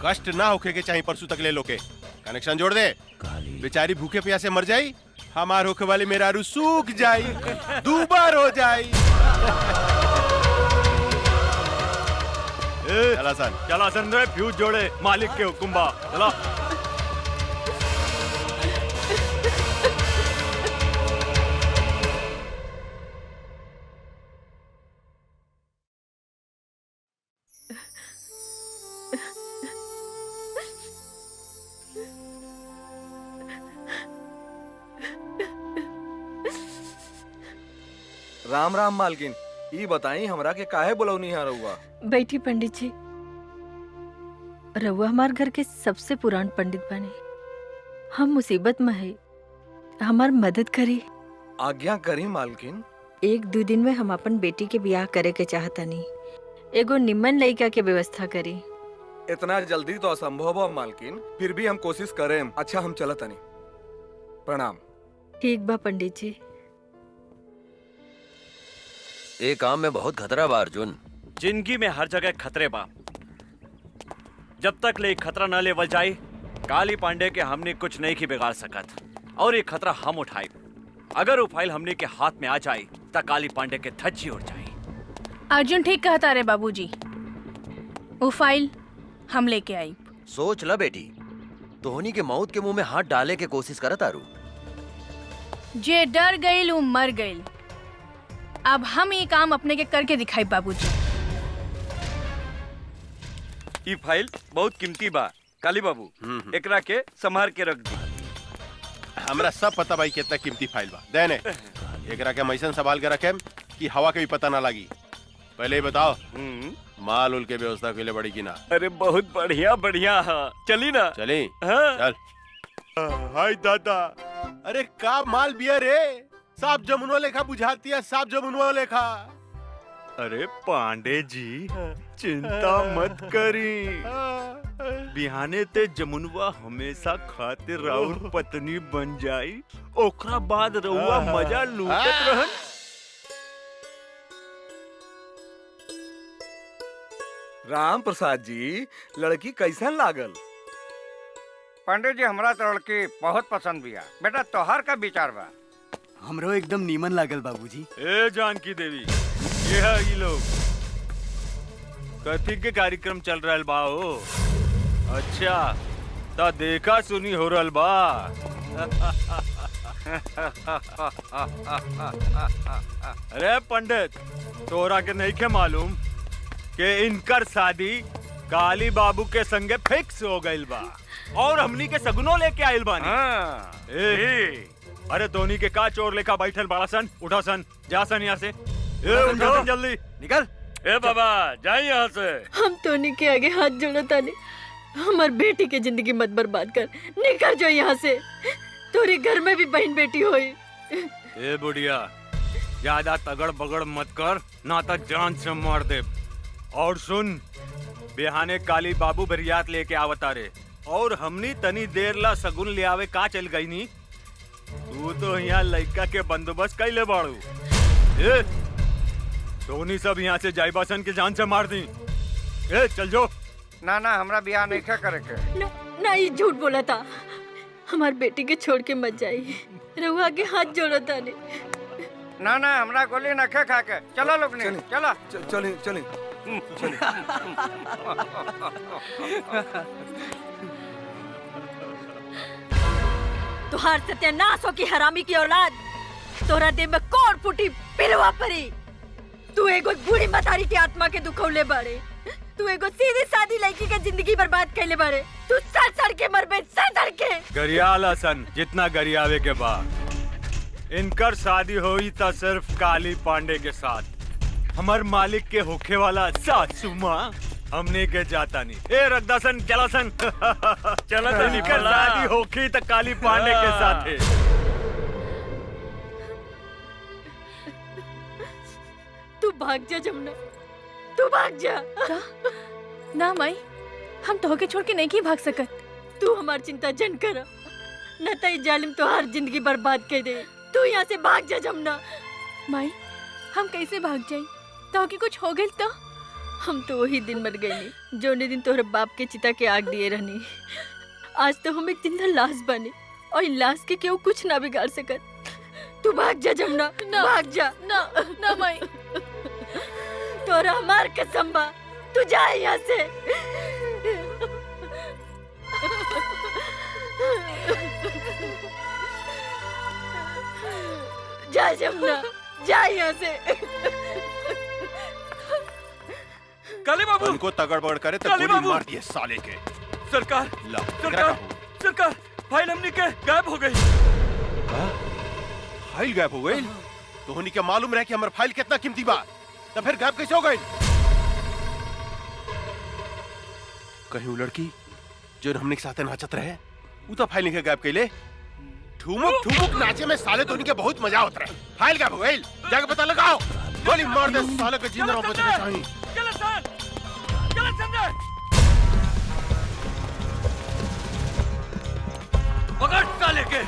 कष्ट ना होके के चाहिए, परसों तक ले लो के कनेक्शन जोड़ दे। बेचारी भूखे प्यासे मर जाई, हमार होके वाली मेहरारू सूख जाई, दूबर हो जाई। चला सन रे, फ्यूज जोड़े, मालिक के हुक्म बा। चला। राम राम मालकिन, ई बताई हमरा के काहे बुलौनी है रउआ? बैठी पंडित जी। रउआ हमार घर के सबसे पुरान पंडित बने। हम मुसीबत में है, हमार मदद करी। आज्ञा करी मालकिन। 1-2 दिन में हम अपन बेटी के ब्याह करे के चाहतनी। एगो निम्मन लड़का के व्यवस्था करी। इतना जल्दी तो असंभव है मालकिन, फिर भी हम कोशिश करें। अच्छा हम चलत तनी। प्रणाम। ठीक बा पंडित जी। ए काम में बहुत खतरा बा अर्जुन। जिंदगी में हर जगह खतरे बा। जब तक ले खतरा न लेवल जाए काली पांडे के हमने कुछ नहीं की बिगाड़ सकत और ये खतरा हम उठाए। अगर वो फाइल हमने के हाथ में आ जाए तो काली पांडे के धज्जी उड़ जाए। अर्जुन ठीक कहता रे बाबूजी, वो फाइल हम लेके आई। सोच ला बेटी, धोनी के मौत के मुंह में हाथ डाले के कोशिश करत आरू। जे डर गईल वो मर गईल। अब हम ये काम अपने के करके दिखाई बाबूजी। ई फाइल बहुत कीमती बा काली बाबू, एकरा के संभाल के रख दी। हमरा सब पता भाई कितना कीमती फाइल बा। देने एकरा के मैसन संभाल के रखे कि हवा के भी पता ना लगी। पहले ही बताओ माल उल के व्यवस्था के लिए बड़ी की ना? अरे बहुत बढ़िया बढ़िया। हाँ चली ना? चली। हाँ। चल। हाय दादा, अरे का माल बिया रे, साफ जमुनवा लेखा बुझाती है, साफ जमुनवा लेखा। अरे पांडे जी चिंता मत करी, बिहाने ते जमुनवा हमेशा खातिर राउर पत्नी बन जाई, ओकरा बाद रउआ मजा लूटत रहन। राम प्रसाद जी, लड़की कैसन लागल? पांडे जी हमरा तो लड़की बहुत पसंद बिया। बेटा तोहार का विचार बा? हमरो एकदम नीमन लागल बाबूजी। ए जानकी देवी, ये है ये लोग कथी के कार्यक्रम चल रहल बा हो? अच्छा ता देखा सुनी हो रहल बा। अरे पंडित, तोरा के नहीं के मालूम कि इनकर शादी काली बाबू के संगे फिक्स हो गइल बा और हमनी के सगुनो लेके आइल बानी। अरे धोनी के का चोर लेखा बैठल बाड़ा सन, उठा सन, जा सन यहाँ से। उठो जल्दी निकल। ए बाबा जाए यहाँ से। हम टोनी के आगे हाथ जोड़ता नहीं। हमार बेटी के जिंदगी मत बर्बाद कर, निकल जाओ यहाँ से। तोरे घर में भी बहन बेटी होई। ए बुढ़िया, ज्यादा तगड़ बगड़ मत कर, ना तो जान से मार दे। और सुन, बिहाने काली बाबू बरियात लेके आवता रे और हमनी तनी देर ला सगुन ले आवे का चल गई नी। तू तो यहाँ लड़का के बंदोबस्त कैले बाड़ू। ए धोनी सब यहाँ से जाइबासन के जान से मार दी। ए चल जो। ना ना हमरा बियाह नहीं करे के। ना ये झूठ बोला था। हमार बेटी के छोड़ के मत जाई। रहुआ के हाथ जोड़ा था ने। ना ना हमरा गोली न खा के। चलो लोग ने चला। चले चले तुहार सत्यानाश हो की हरामी की औलाद। तोरा देह में कौन फूटी पिलवा परी। तू एगो बूढ़ी मतारी की आत्मा के दुखौले बाड़े। तू एगो सीधी सादी लड़की के जिंदगी बर्बाद कैले बाड़े। तू सड़ सड़ के मरबे, सड़ सड़ के। गरियाला सन जितना गरियावे के बाद इनकर शादी हुई था सिर्फ काली पांडे के साथ। हमार मालिक के होखे वाला सासू माँ हमने के जाता नहीं। ए रगदासन चला सन। चला तो इनकर शादी होखी तो काली पांडे के साथ है। तू भाग जा जमुना, तू भाग जा। ना माई, हम तो होके छोड़ के नहीं की भाग सकत। तू हमार चिंता जन कर, न तो ये जालिम तोहार जिंदगी बर्बाद कर दे। तू यहाँ से भाग जा जमुना। माई, हम कैसे भाग जाई? तो कि कुछ हो गइल तो? हम तो वही दिन मर गए नी जोने दिन तोहरे बाप के चिता के आग दिए रहनी। आज तो हम एक जिंदा लाश बने और इन लाश के केहू कुछ ना बिगाड़ सकत। तू भाग जा जमुना, भाग जा। ना ना माई, तोरा हमार कसम बा, तू जा यहाँ से। जा जमुना, जा यहाँ से। काली बाबू उनको तगड़ बगड़ करे तो काली गोली बाबू! मार दिए साले के। सरकार ला, सरकार सरकार, फाइल हमनी के गायब हो गई। फाइल गायब हो गई? तो होनी क्या मालूम रहे कि हमारा फाइल कितना कीमती बा? तो फिर गायब कैसे हो गई? कहीं वो लड़की जो हमने के साथ नाचत रहे वो तो फाइल नहीं गायब कैले। ठुमुक ठुमुक नाचे में साले तो उनके बहुत मजा होता रहे। फाइल गायब हो गई, जाके पता लगाओ। गोली मार दे साले के, जिंदा बचने चाहिए। चलो सर, चलो संजय, पकड़ साले के।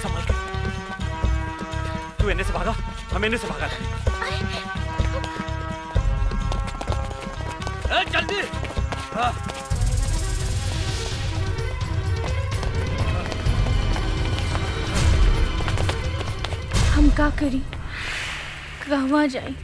संभल के। इन्हें से भागा, हम इन्हें से भागा था। जल्दी हम का करी, कहवा जाई?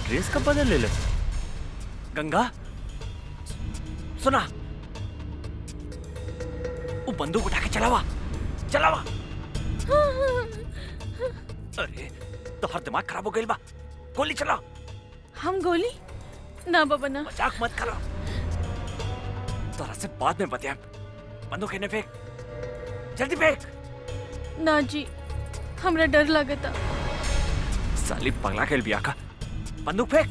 ड्रेस कब बदल ले? गंगा सुना, वो बंदूक उठा के चलावा चलावा। अरे तो हर दिमाग खराब हो गई बा, गोली चला। हम गोली ना बाबा ना। मजाक मत करो, तोरा से बाद में बताया। बंदूक इन्हें फेंक, जल्दी फेंक। ना जी, हमरा डर लगता। साली पगला के बिया का। बंदूक फेंक,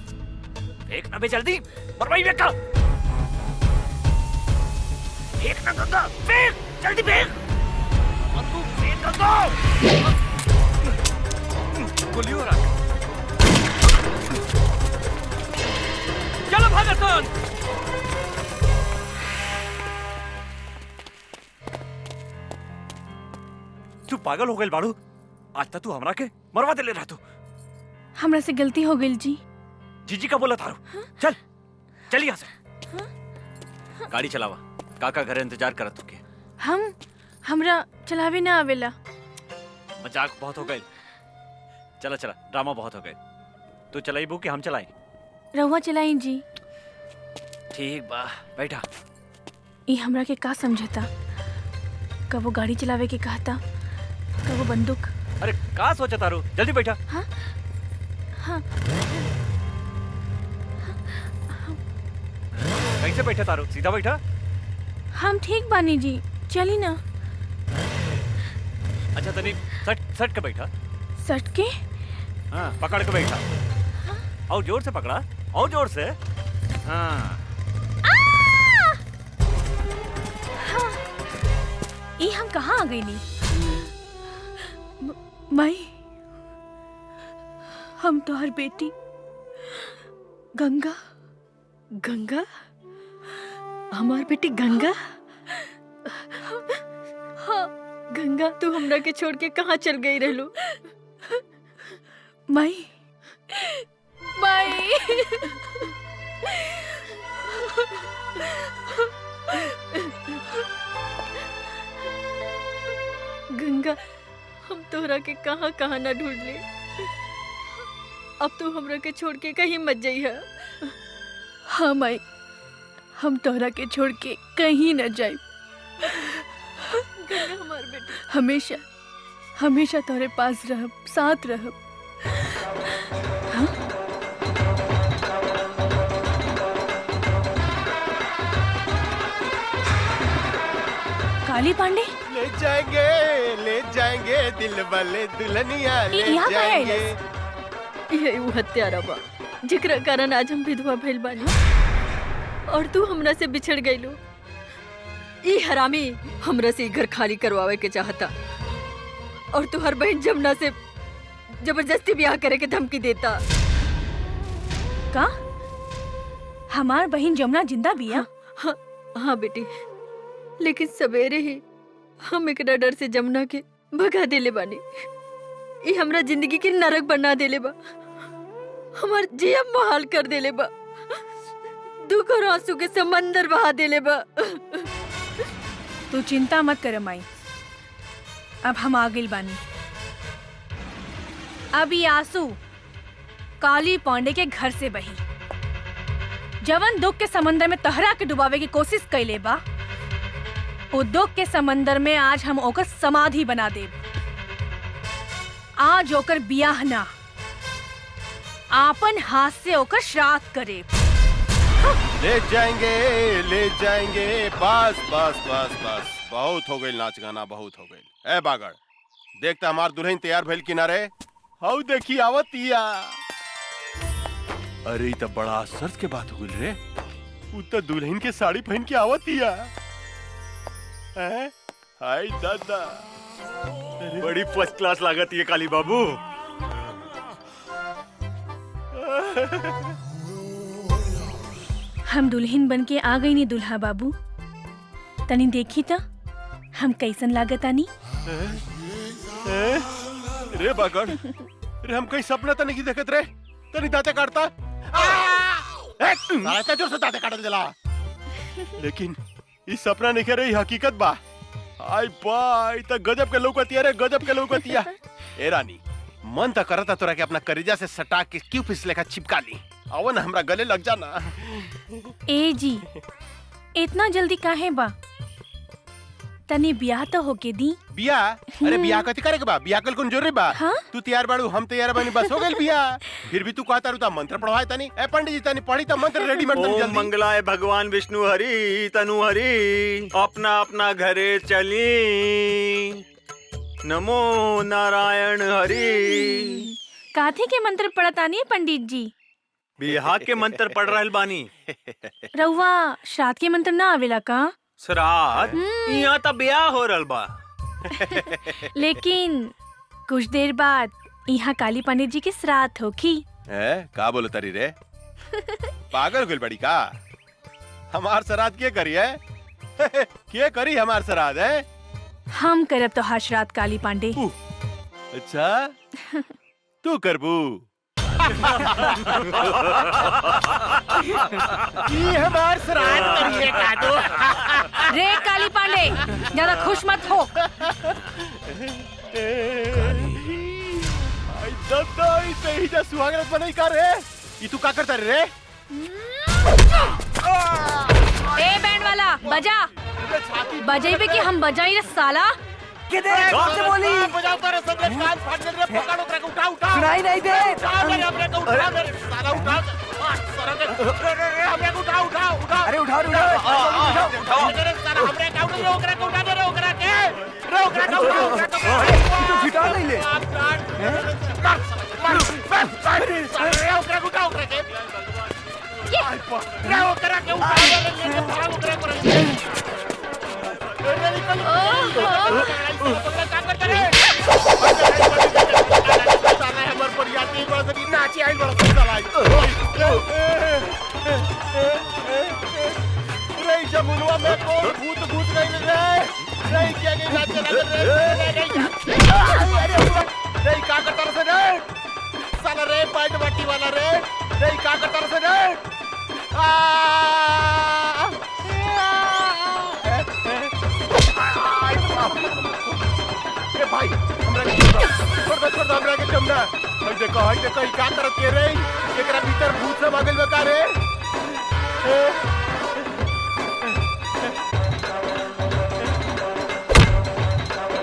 फेंक ना बे जल्दी, मरवाई बेटा। फेंक ना गंगा, फेंक जल्दी फेंक। बंदूक फेंक गंगा। गोली हो रहा है। चलो भागतन। तू पागल हो गई बाड़ू, आज तक तू हमरा के मरवा दे ले रहा तू। हमरा से गलती हो गई जी। जीजी का बोला थारू। चल चल यहाँ से। गाड़ी चलावा, काका घर इंतजार करत तुके। हमरा चलावे ना आवेला। मजाक बहुत हो गई, चला चला, ड्रामा बहुत हो गए। तू चलाई बू कि हम चलाई? रहुआ चलाई जी। ठीक बा, बैठा। ये हमरा के का समझता, कबो गाड़ी चलावे के कहता, कबो बंदूक। अरे का सोचा तारू, जल्दी बैठा। हाँ हाँ। कैसे बैठा तारू, सीधा बैठा। हम ठीक बानी जी, चली ना। अच्छा तनी सट सट के बैठा। सट के? हाँ पकड़ के बैठा। और जोर से पकड़ा, और जोर से। हाँ ये हम कहाँ आ गई नी? माई, हम तो हर बेटी गंगा। गंगा? हमार बेटी गंगा? हाँ गंगा, तू हमरा के छोड़ के कहाँ चल गई रहलू? माई माई गंगा, हम तोहरा के कहाँ कहाँ ना ढूंढ ले। अब तू हमरा के छोड़ के कहीं मत जाइए। हाँ माई, हम तोहरा के छोड़ के कहीं न जाए। गंगा हमार बेटी, हमेशा हमेशा तोरे पास रहब, साथ रहब। हाँ? काली पांडे ले जाएंगे दिल वाले दुल्हनिया ले यहाँ का है जाएंगे। ये वो हत्यारा बा जेकरा कारण आज हम विधवा भइल बानी और तू हमरा से बिछड़ गइलो। ई हरामी हमरा से घर खाली करवावे के चाहता और तू हर बहन जमुना से जबरदस्ती ब्याह करे के धमकी देता। का हमार बहन जमुना जिंदा बिया? हाँ बेटी, लेकिन सवेरे ही हम एकरा डर से जमुना के भगा देले बानी। ई हमरा जिंदगी के नरक बना देले बा, हमार जिया महाल कर देले बा, दुख और आंसू के समंदर बहा देले बा। तू चिंता मत कर माई, अब हम आ गइल बानी। अब ये आंसू काली पांडे के घर से बही। जवन दुख के समंदर में तहरा के डुबावे की कोशिश कैले बा, वो दुख के समंदर में आज हम ओकर समाधि बना देब। आज ओकर बियाह ना, आपन हाथ से ओकर श्राद्ध करेब। ले जाएंगे बस बस बस बस बहुत हो गई नाच गाना बहुत हो गई। ए बागड़ देखता हमार दुल्हन तैयार भइल किनारे हाउ देखी आवतिया। अरे ई त बड़ा आश्चर्य के बात हो गई रे उ त दुल्हन के साड़ी पहन के आवतिया। हाय दादा बड़ी फर्स्ट क्लास लागत है काली बाबू। हम दुल्हन बन के आ गई नी दुल्हा बाबू। तनी देखी त हम कैसन लागत आनी। रे बागड़ रे हम कहीं सपना तो नहीं देखत रे तनी दांते काटता सारा जोर से दांते काटल जला। लेकिन ई सपना नहीं करे ई हकीकत बा। आई बाई त गजब के लौकतिया रे गजब के लौकतिया। ए रानी मन त करता तोरा के अपना करेजा से सटा के क्यों फिसले का चिपका ली अवन हमरा गले लग जाना। ए जी इतना जल्दी काहे बा? तनी ब्याह तो होके दी। बियाह अरे बियाह कथी करे के बा? बियाह कल कौन जोरे बा? हाँ? तू तैयार बाड़ू हम तैयार बानी बस हो गेल बियाह। फिर भी तू कहता रुता मंत्र पढ़वाए तनी। ए पंडित जी तनी पढ़ी त मंत्र रेडीमेड तनी ओम जल्दी। मंगलाय भगवान विष्णु हरि तनु हरि अपना अपना घरे चली नमो नारायण हरि। काथे के मंत्र पढ़तानी है पंडित जी? बिहार के मंत्र पढ़ रहल बानी। रउआ श्राद्ध के मंत्र ना आवेला का? श्राद्ध यहाँ त ब्याह हो रहल बा। लेकिन कुछ देर बाद यहाँ काली पंडित जी के श्राद्ध होखी। का बोलो तरी रे पागल गुल बड़ी का? हमार श्राद्ध के करी है? के करी हमार श्राद्ध है? हम करब तो हर श्राद्ध काली पांडे। अच्छा तू करबू? ये हमार श्राद्ध करिए का दो। रे काली पांडे ज्यादा खुश मत हो। आई दादा इसे ही जा सुहागरात बनाई का रे? ये तू का करता रे? ए बैंड वाला बजा। बजाइबे कि हम बजाई रे साला। किधर कौन से बोली? बजाओ कर सब लोग कान फाड़ दे रे पकड़ो कर उठा उठा। सुनाई नहीं दे। उठा मेरे अपने को उठा मेरे साला उठा। सारा रे हमरे को उठा उठा उठा। अरे उठाओ उठाओ मेरे सारा हमरे का उठा ओकरा को उठा दे रे ओकरा के। रे ओकरा का उठा। तू फिटा नहीं ले। रे ओकरा को उठा ओकरा के। रे ओकरा के उठा रे भाग ओकरा को। जमुनवा में कौन भूत भूत गई रे क्या गई नाचे रे का करता रे साला रे पैंट बट्टी वाला रे का करता रे ए भाई हमरा के छोड़ दो हमरा के जमना। हई देखो ई का करत के रे एकरा भीतर भूत सब आ गइल बा का रे?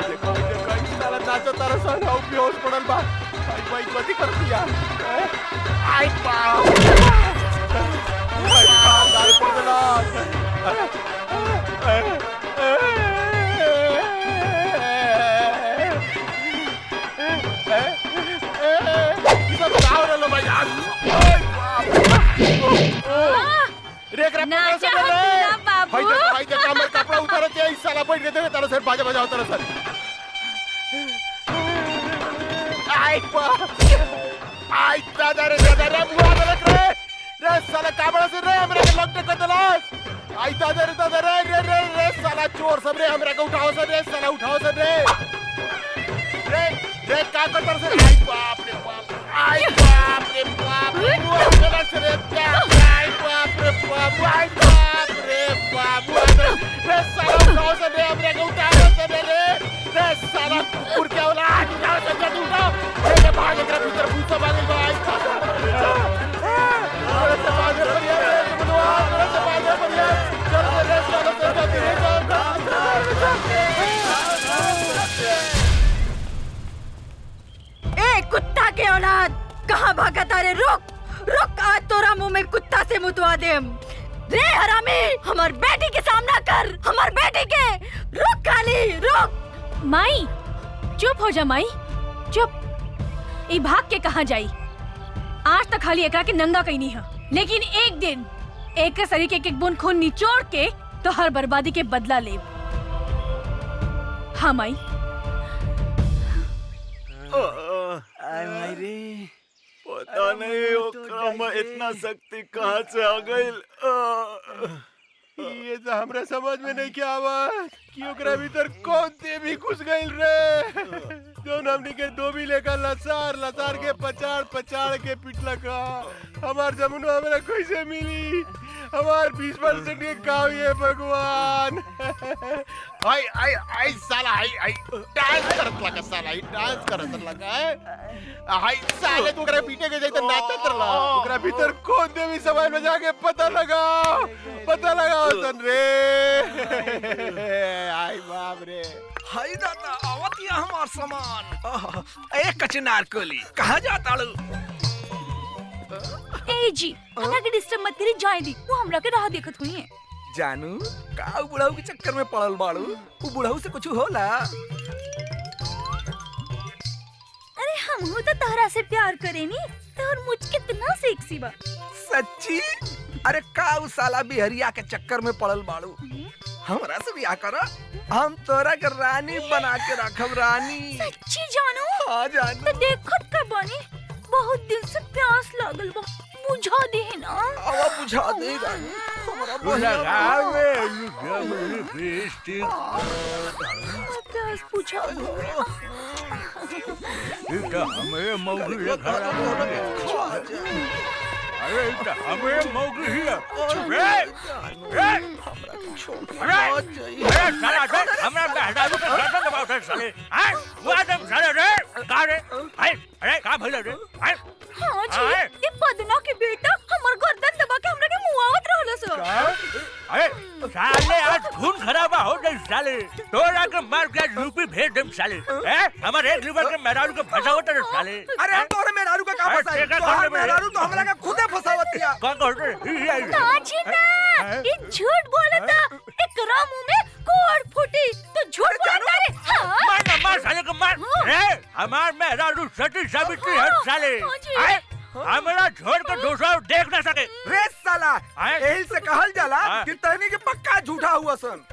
देखो ई साला नाचो तारा सन हाउ बेहोश पड़ल बा। भाई कथी कर दिया? आई बाप दाल पड़ गला। भाई देखा हमर कपड़ा उतारे ते इस साला बैठ के देवे तारा सर बाजा बजाओ तारा सर। आई दादा रे बुआ लग रे साला काबड़ा से रे हमरा के लॉक कर दलास। आई दादा रे साला चोर सब रे हमरा के उठाओ सर रे साला उठाओ सर रे का करता सर? आई बाप रे बाप बुआ चला सर रे आई बाप रे बाप रे साला उठाओ सर रे हमरा के उठाओ सर रे साला कुकुर के औलाद उठाओ सर रे उठाओ रे भाग एकरा भीतर भूत सब आ गइल बा। आई से बाजे बढ़िया रे बुआ से बाजे बढ़िया चल रे साला ए कुत्ता के औलाद कहाँ भागा तारे? रुक रुक आज तोरा मुंह में कुत्ता से मुतवा देम। रे हरामी, हमार बेटी के सामना कर, हमार बेटी के। रुक काली, रुक। माई चुप हो जा माई, चुप। ई भाग के कहाँ जाई? आज तक खाली एकरा के नंगा कहीं नहीं है, लेकिन एक दिन एक के शरीर के एक बूंद खून निचोड़ के तो हर बर्बादी के बदला ले। हाँ माई। पता नहीं ओकरा में इतना शक्ति कहाँ से आ गई। ये तो हमरा समझ में नहीं क्या आवा कि ओकरा भीतर कौन देवी घुस गइल रे, जौन हमनी के धोबी लेकर लसार लसार के पचाड़ पचाड़ के पिटला का। हमार जमुना हमरा कैसे मिली? हमार 20% के काव ये भगवान। आई आई आई साला आई आई डांस करत लगा, साला आई डांस करत लगा है। आई साले तो ओकरा पीटे के जैसे नाचत रहा। ओकरा भीतर कौन देवी सवाल में जाके पता लगाओ सन रे। आई बाप रे। हाय दादा, आवतिया हमार सामान। ए कचनार कोली, कहाँ जाता लू? ए जी, हमरा के डिस्टर्ब मत करी, जाए दी। वो हमरा के राह देखत हुई है। जानू का बुढ़ाऊ के चक्कर में पड़ल बाड़ू? वो बुढ़ाऊ से कुछ होला? अरे हम हो तो तहरा से प्यार करेनी, तोहर मुझ कितना सेक्सी बा। सच्ची? अरे का उ साला बिहरिया के चक्कर में पड़ल बाड़ू? हमरा से बियाह करा, हम तोरा के रानी बना के रखब। रानी सच्ची जानू? हाँ जानू। तो देखत का बानी, बहुत दिन से प्यास लागल बा, बुझा दे ना। आवा बुझा दे रानी। हमरा प्यास बुझा दो। हमें मौगी अरे हमें मौगी ही साला हमरा हटाऊ के गर्दन दबाव साले। हां वो आदम साले रे का रे? अरे का भइल रे? हां जी, ये पदना के बेटा हमर गर्दन दबा के हमरा के मुआवत रहलो सो। अरे साले आज खून खराबा हो गई साले। तोरा के मार के यूपी भेज देम साले। हमर एक लीवर के मेहरारू के फसावत रे साले। अरे हम तोरे मेहरारू का का फसाई? तोहर मेहरारू तो हमरा के खुदे फसावत किया। का कर रे? ना जी ना, ये झूठ बोलता। एकरा मुंह में कोड़ फूटी तो झूठ बोलता रे। हां मार साले को मार। रे हमार मेहरारू सती सावित्री है साले। हमरा छोड़ के दूसरा देख ना सके। रे साला, यही से कहल जाला कि तहनी के पक्का झूठा हुआ सन।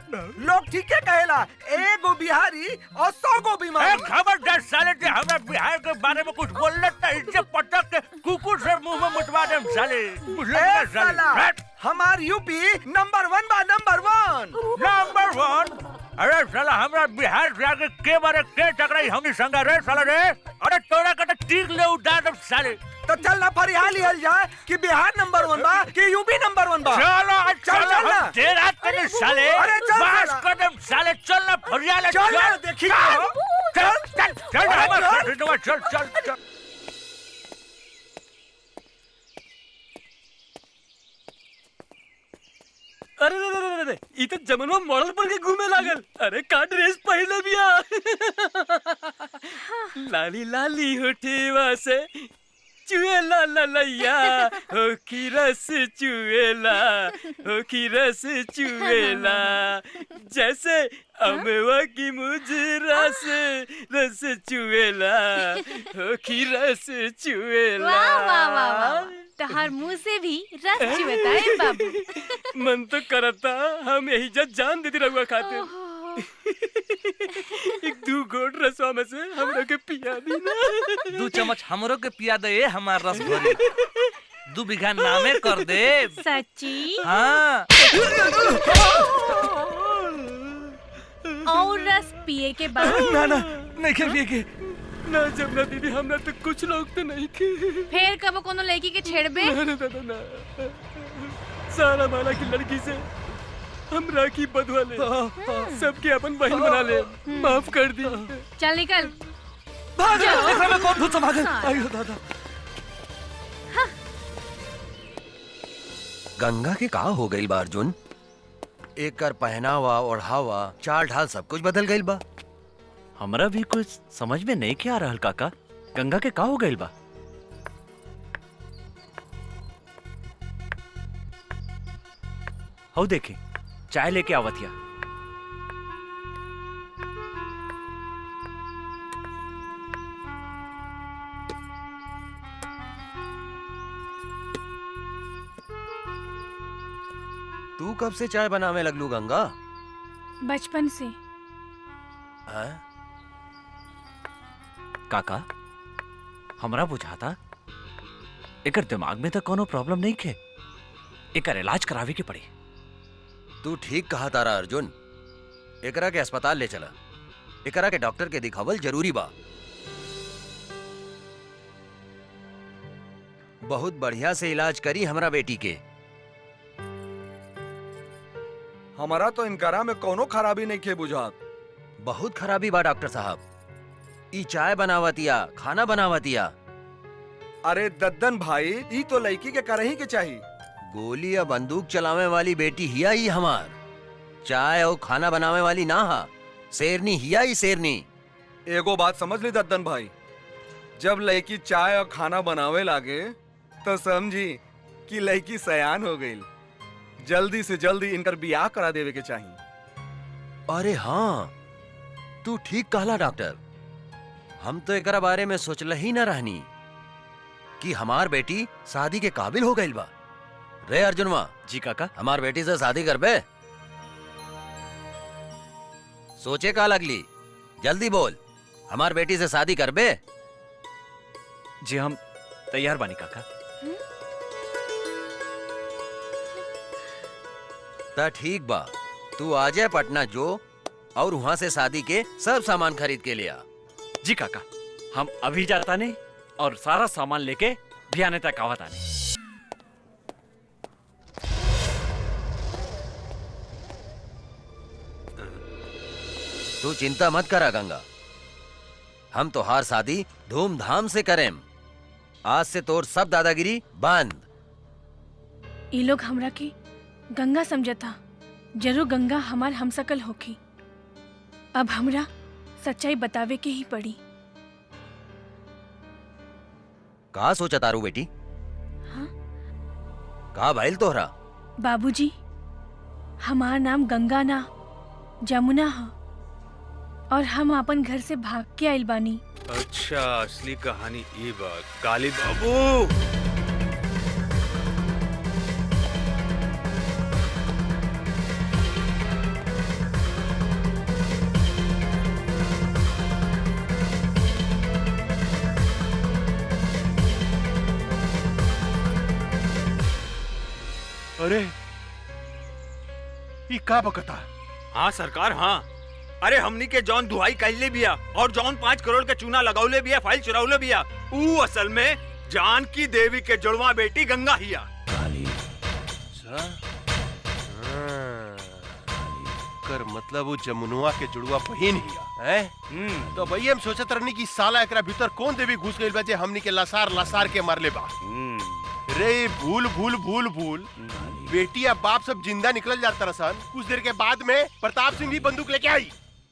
लोग ठीक है कहेला, एगो बिहारी और 100 गो बीमारी। खबरदार साले, जे हमरा बिहार के बारे में कुछ बोलले त इज्जत पटक के कुकुर से मुंह में मुतवा देम साले। ए साला, हमार यूपी नंबर 1 बा, नंबर 1। नंबर 1? अरे साला हमरा बिहार जाके के बारे के टकराई हमनी संगा रे साला रे। अरे तोरा के त तीर ले उड़ा देम साले। तो चल ना फरियाल लिहल जाए कि बिहार नंबर 1 बा कि यूपी नंबर 1 बा। चलो चल ना। तेरा तेरे साले। अरे चल बस कदम साले, चल ना फरियाल। चल ना, देखी चल चल चल चल चल। अरे रे रे रे, ई तो जमनवा मॉडल पर के घूमे लागल। अरे का ड्रेस पहले बिया। लाली लाली होठेवा से चुएला ललैया, हो की रस चुएला, हो की रस चुएला, जैसे अमवा की मुजरा से रस चुएला, हो की रस चुएला। वाह वाह वाह वाह, तहार मुंह से भी रस चुएता है बाबू। मन तो करता हम यही जब जान देती रहुआ खाते। एक 2 घोट रसवा में से हमरा के पिया दी ना। 2 चम्मच हमरो के पिया दे हमार रस भरी। 2 बीघा नामे कर दे। सच्ची? हाँ। और रस पिए के बाद? ना ना, नहीं के पिए के ना जमुना दीदी, हमरा तो कुछ लोग तो नहीं के। फिर कब कोनो लड़की के छेड़बे? ना दादा ना, सारा माला की लड़की से हमरा की बदवा ले, सबके अपन बहन बना ले, माफ कर दी। चल निकल। भाग जा। मैं कौन भूत समागल? आयो दादा। गंगा के का हो गई बा अर्जुन? एकर पहनावा ओढ़ावा चाल ढाल सब कुछ बदल गई बा। हमरा भी कुछ समझ में नहीं क्या आ रहल काका। गंगा के का हो गइल बा? हो देखे चाय लेके आवतिया। तू कब से चाय बनावे लगलू गंगा? बचपन से। हाँ? काका हमरा बुझाता एकर दिमाग में तो कोनो प्रॉब्लम नहीं खे, एकर इलाज करावे के पड़ी। तू ठीक कहा तारा अर्जुन, एकरा के अस्पताल ले चला, एकरा के डॉक्टर के दिखावल जरूरी बा। बहुत बढ़िया से इलाज करी हमरा बेटी के। हमारा तो इनकारा में कोनो खराबी नहीं खे बुझात। बहुत खराबी बा डॉक्टर साहब, ई चाय बनावतिया, खाना बनावतिया। अरे दद्दन भाई, ई तो लड़की के करही के चाहिए। गोली या बंदूक चलावे वाली बेटी हिया ही हमार, चाय और खाना बनावे वाली ना हा, शेरनी हिया ही शेरनी। एगो बात समझ ली दद्दन भाई, जब लड़की चाय और खाना बनावे लागे तो समझी कि लड़की सयान हो गई। जल्दी से जल्दी इनकर बियाह करा देवे के चाहिए। अरे हाँ, तू ठीक कहला डॉक्टर, हम तो एकरा बारे में सोचल ही ना रहनी कि हमार बेटी शादी के काबिल हो गई बा। रे अर्जुनवा। जी काका। हमार बेटी से शादी कर बे। सोचे का लगली, जल्दी बोल, हमार बेटी से शादी कर बे। जी हम तैयार बानी काका। ता ठीक बा, तू आ जाए पटना जो और वहां से शादी के सब सामान खरीद के लिया। जी काका, हम अभी जाता नहीं और सारा सामान लेके भियाने तक आवत आने। तू चिंता मत करा गंगा, हम तो हर शादी धूमधाम से करें। आज से तोर सब दादागिरी बंद। ये लोग हमरा के गंगा समझता, जरूर गंगा हमार हमसकल होखी। अब हमरा सच्चाई बतावे के ही पड़ी। का सोचा तारू बेटी? हाँ? का भाईल तोहरा? बाबूजी, हमार नाम गंगा ना जमुना है और हम अपन घर से भाग के आइल बानी। अच्छा, असली कहानी ये बा। काली बाबू, अरे ये का बकता? हाँ सरकार, हाँ। अरे हमनी के जौन दुहाई कैले बिया और जौन 5 करोड़ के चूना लगाउले बिया, फाइल चुराउले बिया, ऊ असल में जानकी देवी के जुड़वा बेटी गंगा हिया। कर मतलब वो जमुनुआ के जुड़वा बहिन हिया हैं? तो भैया हम सोचत रहनी कि साला एकरा भीतर कौन देवी घुस गइल बा जे हमनी के लसार लसार के मारले बा। रे भूल भूल भूल भूल, बेटी या बाप सब जिंदा निकल जाता रसन। कुछ देर के बाद में प्रताप सिंह भी बंदूक लेके आई।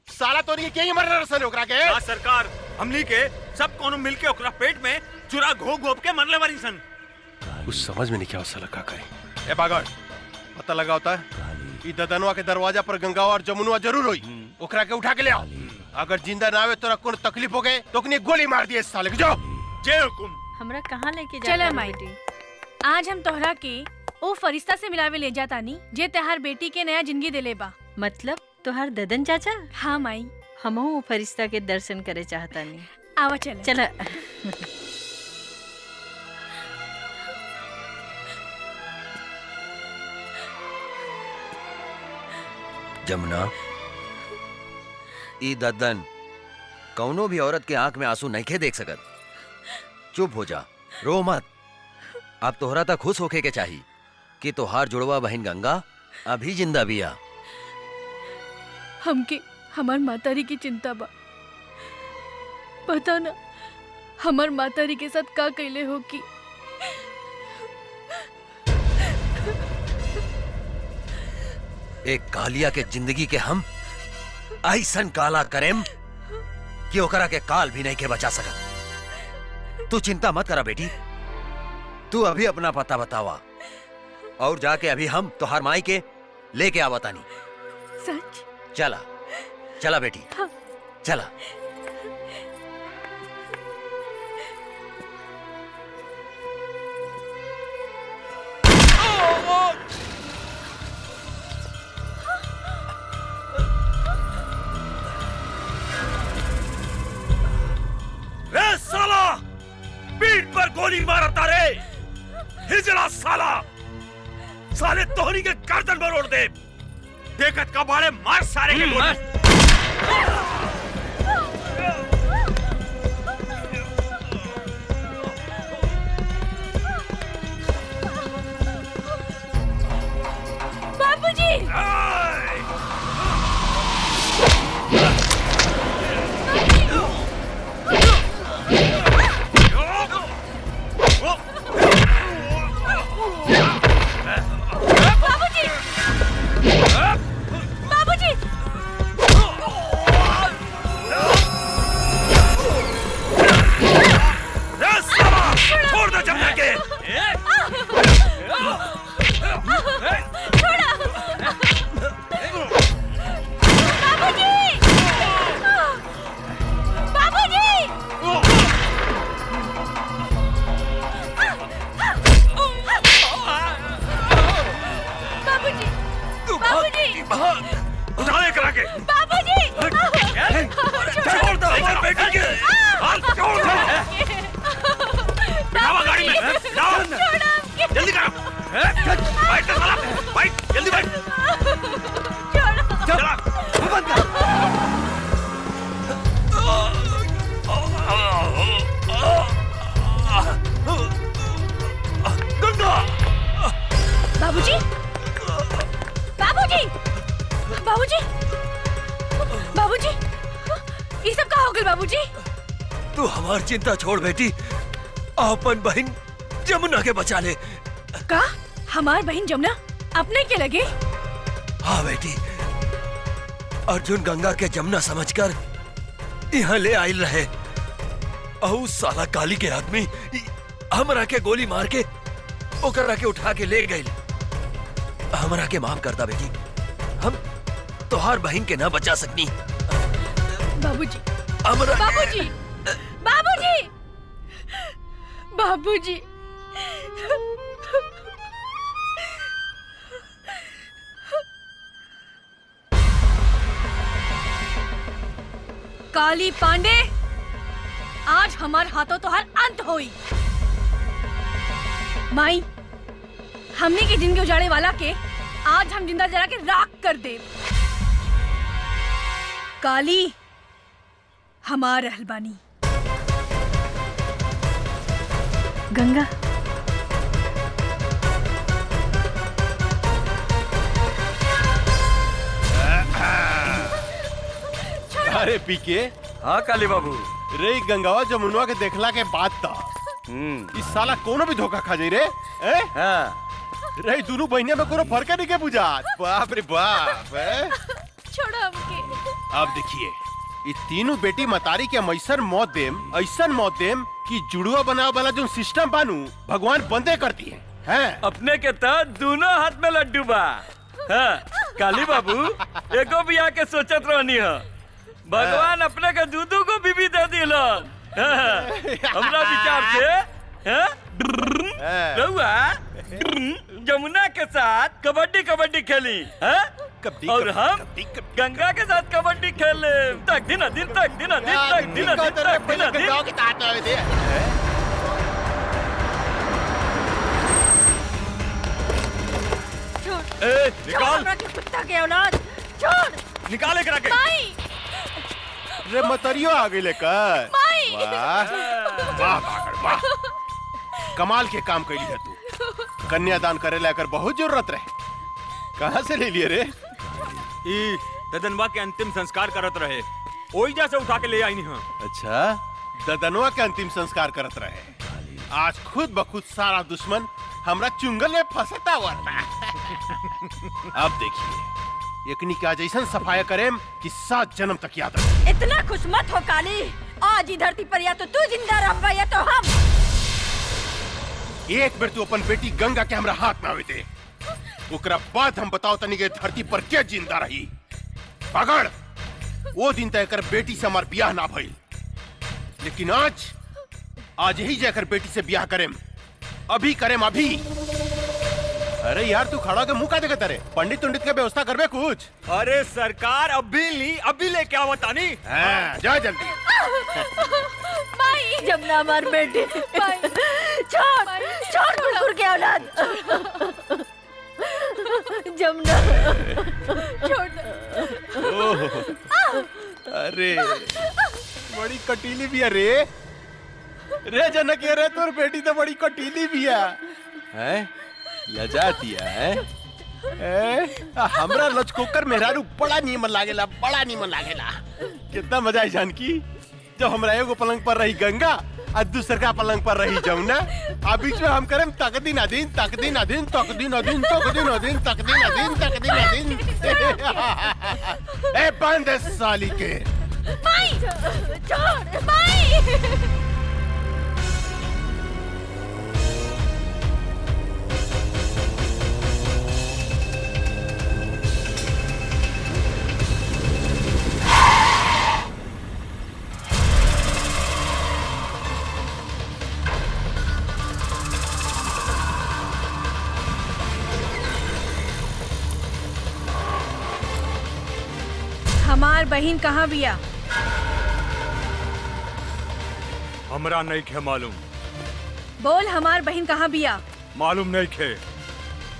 साला तो नहीं क्या मर रसन ओकरा के। हाँ सरकार, हमनी के सब कोनो मिलके ओकरा पेट में चुरा घोप के मरले बारी सन। कुछ समझ में नहीं क्या साला का करे। ए पागल, पता लगा होता है ई ददनवा के दरवाजा पर गंगा और जमुनवा जरूर होई। ओकरा के उठा के ले आओ। अगर जिंदा ना आवे तोरा कोनो तकलीफ हो गए तो ओकनी गोली मार दिए साले के। जाओ। जय हुकुम। हमरा कहाँ लेके जा? चला माइटी, आज हम तोहरा के ओ फरिश्ता से मिलावे ले जाता नी जे तेहार बेटी के नया जिंदगी देले बा। मतलब तोहार ददन चाचा? हाँ माई, हमहू वो फरिश्ता के दर्शन करे चाहता नहीं। आवा चला। चला। जमुना, ई दद्दन कौनो भी औरत के आंख में आंसू नहीं के देख सकत। चुप हो जा, रो मत। अब तोहरा तक खुश होके के चाहिए कि तोहार जुड़वा बहन गंगा अभी जिंदा बिया। हमके हमार मातारी की चिंता बा। पता ना हमार मातारी के साथ का कैले हो कि एक कालिया के जिंदगी के हम ऐसन काला करेम कि ओकरा के काल भी नहीं के बचा सकत। तू चिंता मत करा बेटी, तू अभी अपना पता बतावा और जाके अभी हम तोहार माई के लेके आवतानी। सच? चला चला बेटी, चला। रे साला, पीठ पर गोली मारता रे, हिजड़ा साला, साले तोहनी के गर्दन पर ओढ़ दे। देखत का बाड़े मार सारे के गोली। बाबूजी! बाबूजी! बाबूजी! छोड़ दो जमुना के। छोड़ा! बाबूजी! बाबूजी! बाबूजी! बाबूजी! उठा ले करा के। बाबूजी! छोड़ दो हमारी बेटी के। हाथ छोड़ दो। बिठावा गाड़ी में। बिठाओ। जल्दी करो। बैठ साला, बैठ जल्दी बैठ। चला। बंद कर। गंगा। बाबूजी! बाबूजी! बाबूजी! बाबूजी! ये सब कहाँ हो गए बाबूजी? तू हमार चिंता छोड़ बेटी, अपन बहन जमुना के बचा ले। का हमार बहन जमुना अपने के लगे? हाँ बेटी, अर्जुन गंगा के जमुना समझकर यहाँ ले आयल रहे। अहू साला काली के आदमी हमरा के गोली मार के ओकरा के उठा के ले गए। हमरा के माफ कर दा बेटी, हम तोहार बहन के ना बचा सकनी। बाबूजी! हमरा बाबूजी! बाबूजी! बाबूजी! काली पांडे, आज हमार हाथों तो हर अंत होई। माई, हमने की जिंदगी उजाड़े वाला के आज हम जिंदा जला के राख कर दे। काली हमार रहलबानी। गंगा अरे पीके। हाँ काली बाबू। रे गंगावा जमुनवा के देखला के बाद था इस साला कोनो भी धोखा खा जाई रे। हाँ। रे दोनों बहनिया में कोनो फर्क नहीं के बुझात। बाप रे बाप। छोड़ो हमके। अब देखिए, ये तीनों बेटी मतारी के हम ऐसन मौत देम कि जुड़वा बनावे वाला जो सिस्टम बानू भगवान बंदे करती है। अपने के तो दोनों हाथ में लड्डू बा। हाँ, काली बाबू एको भी आके सोचत रहनी है, भगवान अपने के दूधू को बीबी दे दिला। हमरा विचार से रहुआ जमुना के साथ कबड्डी खेली और हम गंगा के साथ कबड्डी खेले। तक दिन निकाल। कुत्ता के औलाद छोड़। निकाले करा के। रे मतरियो आ गई लेकर। वाह वाह, कमाल के काम कैली है तू। कन्यादान करे लेकर बहुत जरूरत रहे। कहाँ से ले लिए रे? ई ददनवा के अंतिम संस्कार करत रहे, ओई जैसे उठा के ले आई नहीं। अच्छा, ददनवा के अंतिम संस्कार करत रहे। आज खुद बखुद सारा दुश्मन हमरा चुंगल में फंसता हुआ था। अब देखिए, एकनी क्या जैसन सफाया करेम कि 7 जन्म तक याद रहे। इतना खुश मत हो काली, आज ही धरती पर या तो तू जिंदा रह या तो हम। एक बार तू अपन बेटी गंगा के हमरा हाथ में आवे दे, ओकरा बाद हम बताओ तनी के धरती पर क्या जिंदा रही। पकड़, वो दिन तय कर बेटी से हमार ब्याह ना भइल, लेकिन आज ही जाकर बेटी से ब्याह करेम, अभी करेम अभी। अरे यार तू खड़ा के मुंह का देखत रे? पंडित उंडित के व्यवस्था करबे कुछ? अरे सरकार अभी लेके आओ तानी। हाँ, जा जल्दी। माई जमुना मार बेटे, छोड़ छोड़ कुकुर के औलाद। जमुना छोड़। अरे बड़ी कटीली भी है रे जनक, ये रे तोर बेटी तो बड़ी कटीली भी है लजाती है। हमरा लचकोकर मेहरारू बड़ा नीमन लागेला, बड़ा नीमन लागेला। कितना मजा है जानकी, जब हमरा एगो पलंग पर रही गंगा और दूसर का पलंग पर रही जमुना, आ बीच में हम करें तकदीन अदीन तकदीन अदीन तकदीन अदीन तकदीन अदीन तकदीन अदीन तकदीन अदीन। ए बंद है साली के। माई छोड़ माई। हमार बहन कहाँ बिया? हमरा नहीं खे मालूम। बोल, हमार बहन कहाँ बिया? मालूम नहीं खे।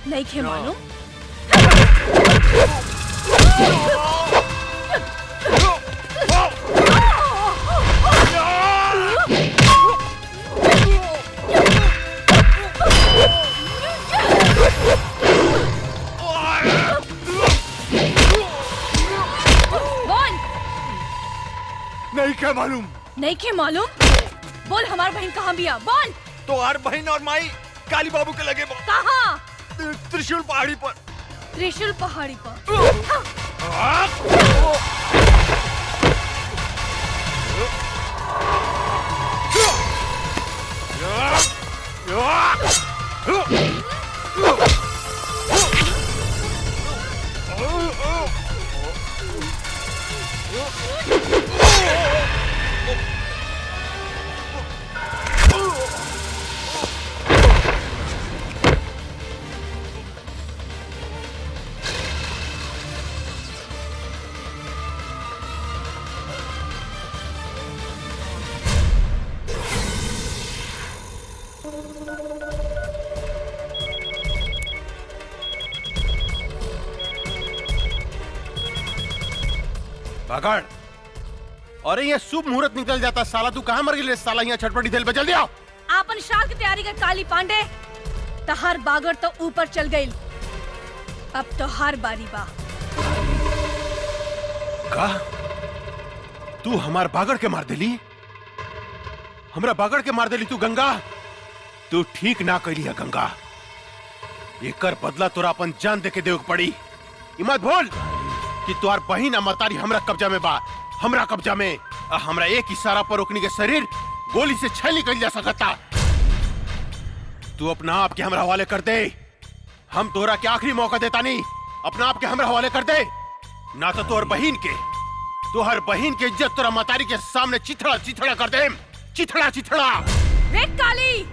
नहीं खे मालूम? नहीं खे मालूम। नहीं खे मालूम? बोल, हमार बहन कहाँ बिया? बोल। तो हर बहन और माई काली बाबू के लगे कहाँ? त्रिशूल पहाड़ी पर। त्रिशूल पहाड़ी पर? पकड़। अरे ये शुभ मुहूर्त निकल जाता, साला तू कहाँ मर गई साला? यहाँ छटपटी थैल पे जल्दी आओ। आपन श्राद्ध की तैयारी कर काली पांडे। तहार बागर तो ऊपर चल गई, अब तो हार बारी बा। का तू हमार बागड़ के मार देली? हमरा बागड़ के मार देली तू गंगा? तू ठीक ना कैली है गंगा, एकर बदला तोरा अपन जान दे के देव पड़ी। मत भूल कि तुहार बहिन अमरतारी हमरा कब्जा में बा, हमरा कब्जा में। हमरा एक इशारा पर ओकनी के शरीर गोली से छील निकल जा सकता। तू अपना आप के हमरा हवाले कर दे, हम तोरा के आखिरी मौका देता नहीं। अपना आप के हमरा हवाले कर दे, ना तो तोहर बहिन के इज्जत तोरा मतारी के सामने चिथड़ा चिथड़ा कर दे, चिथड़ा चिथड़ा। रे काली,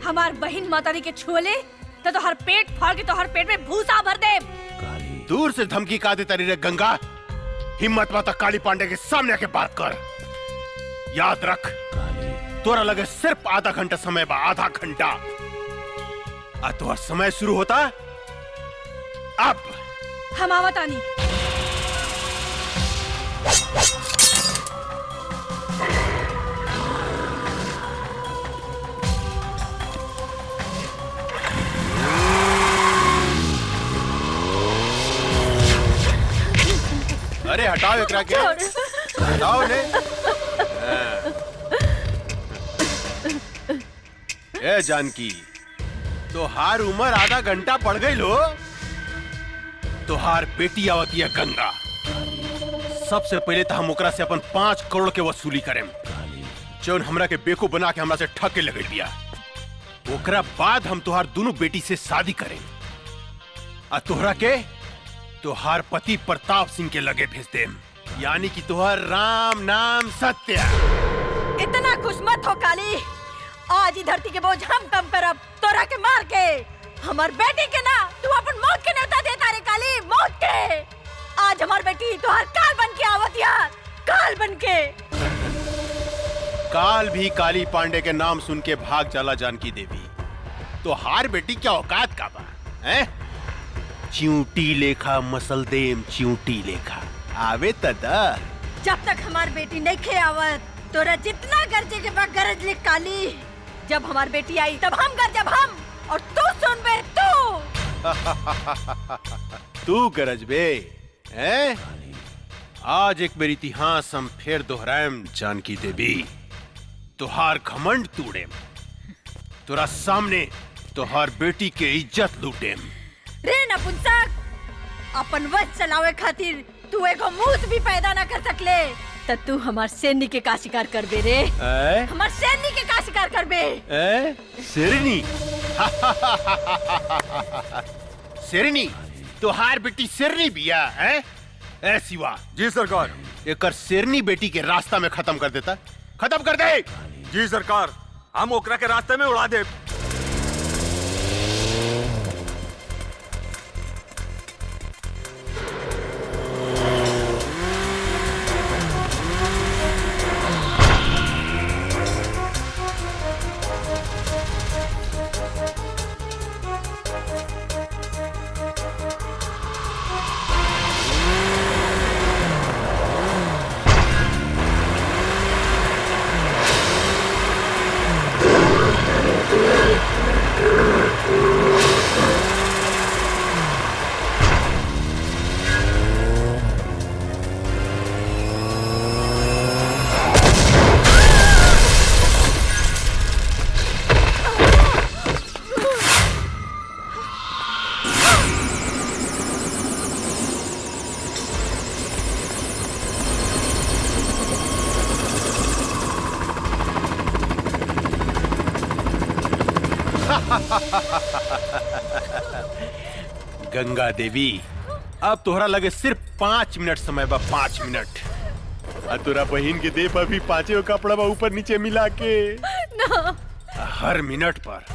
हमार बहिन मातारी के छुले तो तोहर पेट फाड़ के तोहर पेट में भूसा भर दे। दूर से धमकी का देता रे गंगा, हिम्मत माता काली पांडे के सामने आके बात कर। याद रख, तोरा लगे सिर्फ आधा घंटा समय बा, आधा घंटा। तोहर समय शुरू होता अब। हम आवतानी। अरे हटाओ एकरा के, हटाओ ने। ए जानकी, तोहार उम्र आधा घंटा पड़ गई लो। तोहार बेटी आवती है गंगा। सबसे पहले तो हम ओकरा से अपन 5 करोड़ के वसूली करें, जौन हमरा के बेकूफ बना के हमरा से ठग के लगे दिया। ओकरा बाद हम तोहार दोनों बेटी से शादी करें। आ तोहरा के तोहार पति प्रताप सिंह के लगे भेज देम, यानी कि तोहर राम नाम सत्य। इतना खुश मत हो काली। आज ही धरती के बोझ हम कम करब तोरा के मार के। हमार बेटी के ना तू अपन मौत के न्योता देता रे काली, मौत के। आज हमार बेटी तोहर काल बन के आवत यार, काल बन के। काल भी काली पांडे के नाम सुन के भाग चला जानकी देवी। तो हार बेटी क्या औकात का बा हैं? चिऊटी लेखा मसल देम, चिऊटी लेखा आवे तदा। जब तक हमार बेटी नहीं खे आवत तोरा जितना गरजे के बाद गरज ले काली। जब हमार बेटी आई तब हम गरजब हम, और तू सुन बे तू। तू गरज बे हैं? आज एक बेर इतिहास हम फिर दोहराएम जानकी देवी। तुहार घमंड तोड़ेम, तोरा सामने तुहार बेटी के इज्जत लूटेम। रे नपुंसक, अपन वंश चलावे खातिर तू एगो मूस भी पैदा ना कर सकले, त तू हमार सैनिक के का शिकार करबे रे? हमार सैनिक के का शिकार करबे? शेरनी। शेरनी, तुहार बेटी शेरनी बिया हैं? ए शिवा। जी सरकार। एकर शेरनी बेटी के रास्ता में खत्म कर देता, खत्म कर दे। जी सरकार, हम ओकरा के रास्ते में उड़ा दे। गंगा देवी, अब तोहरा लगे सिर्फ 5 मिनट समय बा, 5 मिनट। और तोरा बहन के दे पर भी 5 कपड़ा बा ऊपर नीचे मिला के ना। हर मिनट पर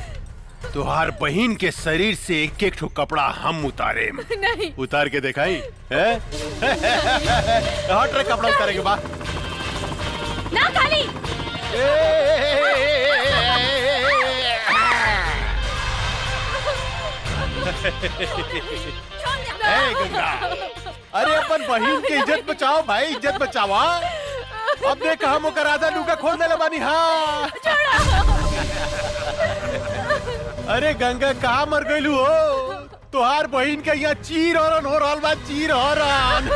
तुहार बहन के शरीर से एक एक ठो कपड़ा हम उतारे। नहीं। उतार के दिखाई है? हट रे, कपड़ा उतारे के बाद ना काली। गंगा, अरे अपन बहन की इज्जत बचाओ भाई, इज्जत बचाओ। अब देख हम ओकर आधा लुका खोल देले बानी। हाँ अरे गंगा कहाँ मर गइलू हो? तुहार बहन के यहाँ चीर हरण हो रहल बा, चीर हरण।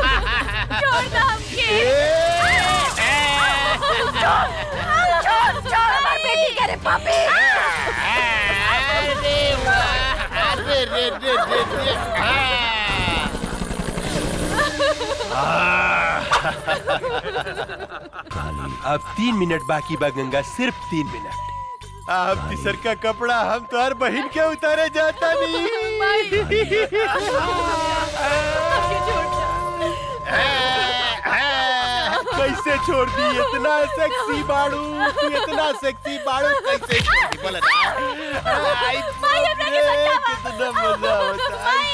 हमार बेटी करे पापी। अब 3 मिनट बाकी बा गंगा, सिर्फ 3 मिनट। अब तीसर का कपड़ा हम तुहार बहन के उतारे जाता नहीं। कैसे छोड़ दी? इतना सेक्सी बाड़ू, तू इतना सेक्सी बाड़ू, कैसे छोड़ दी? बोला ना। कितना मजा होता है।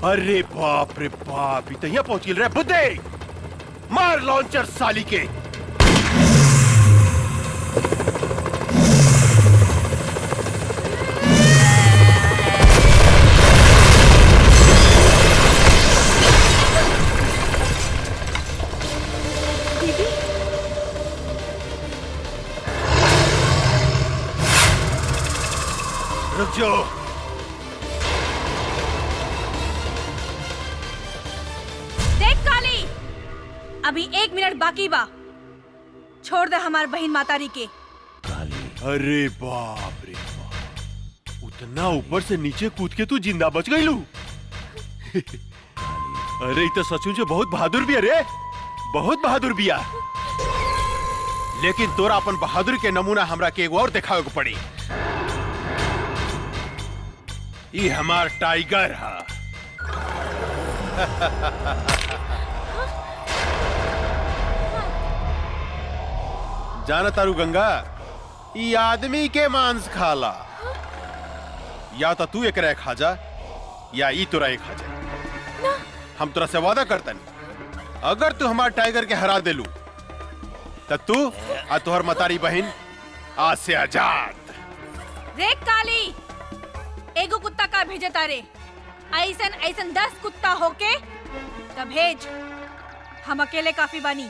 अरे बाप रे बाप, इतना पहुंच गिल रहा है। बुद्धे मार लॉन्चर साली के। रुक जाओ। देख काली, अभी 1 मिनट बाकी बा। छोड़ दे हमार बहन मातारी के। अरे बाप रे बाप, उतना ऊपर से नीचे कूद के तू जिंदा बच गई लू। अरे तो सचमुच बहुत बहादुर भी, अरे बहुत बहादुर बिया। लेकिन तोरा अपन बहादुर के नमूना हमरा के एगो और दिखावे को पड़ी। ये हमार टाइगर है। जाना तारू गंगा, ये आदमी के मांस खाला। या तो तू एकरा खा जा या ई तोरा एक खा जा। हम तोरा से वादा करतनी, अगर तू हमार टाइगर के हरा देलू तो तू आ तोहर मतारी बहन आज से आजाद। देख काली, एगो कुत्ता का भेजे तारे, ऐसन ऐसन 10 कुत्ता होके तब भेज। हम अकेले काफी बानी।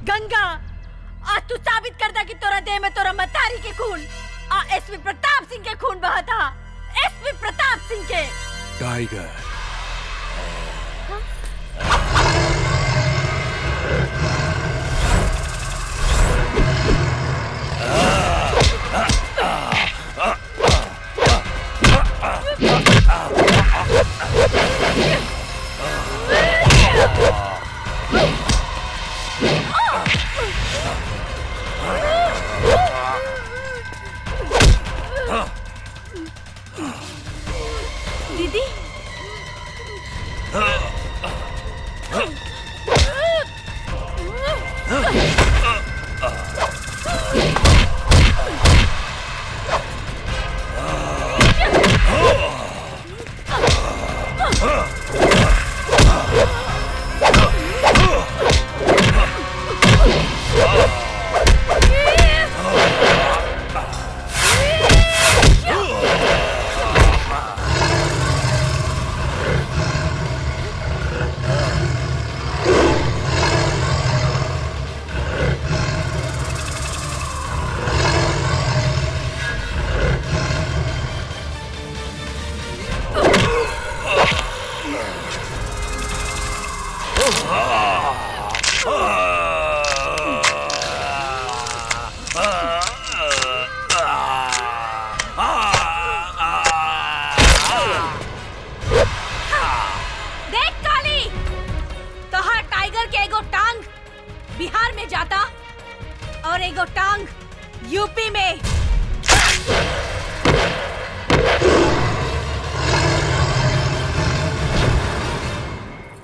गंगा, आज तू साबित कर दा कि तोरा देह में तोरा मतारी के खून आ एसपी प्रताप सिंह के खून बहा था। एसपी प्रताप सिंह के। टाइगर दीदी, देख काली, तोहर टाइगर के एगो टांग बिहार में जाता और एगो टांग यूपी में।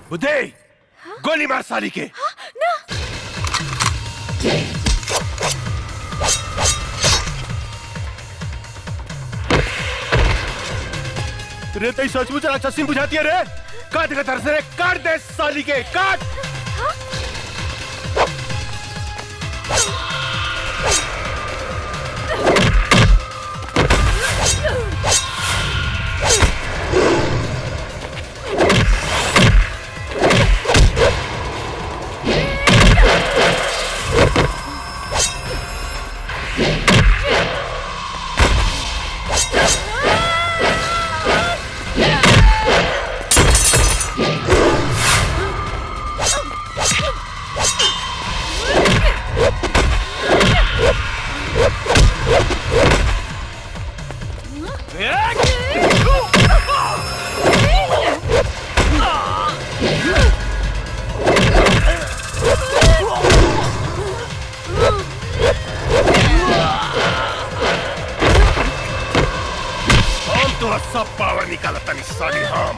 बुद्धे, गोली मार साली के। ना। रे तई सचमुच राक्षसी बुझाती है रे। काट के तरस रे, काट दे साली के, काट। सब पावर निकाला तनी साली हम।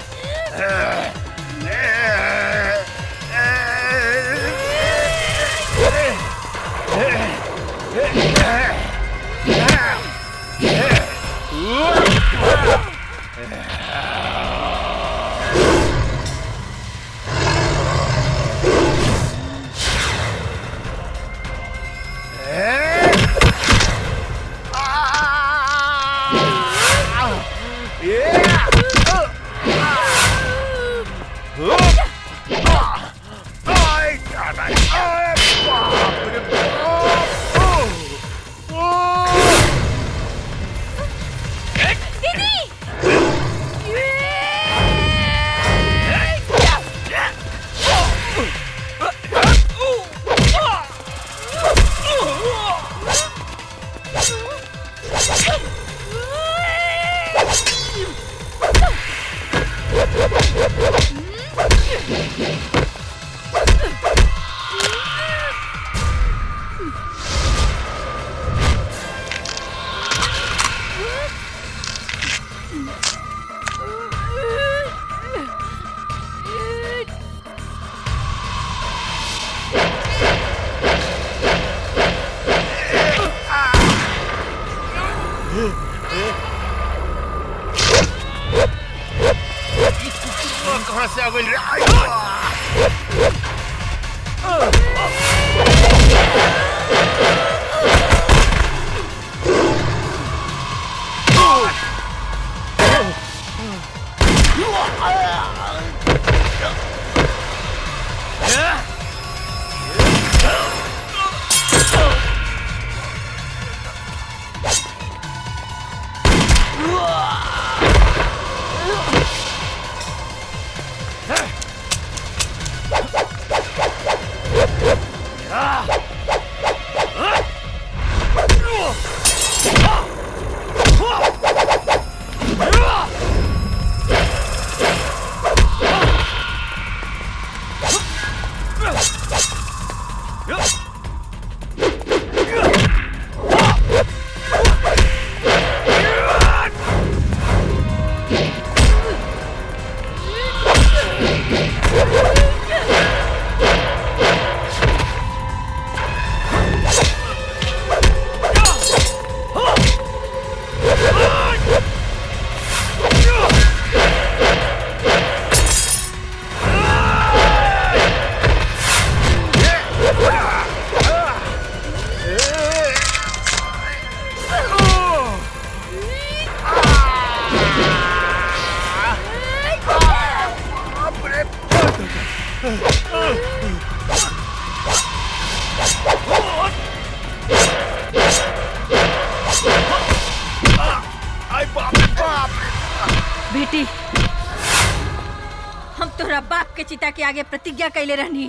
बेटी, हम तोरा बाप के चिता के आगे प्रतिज्ञा कैले रहनी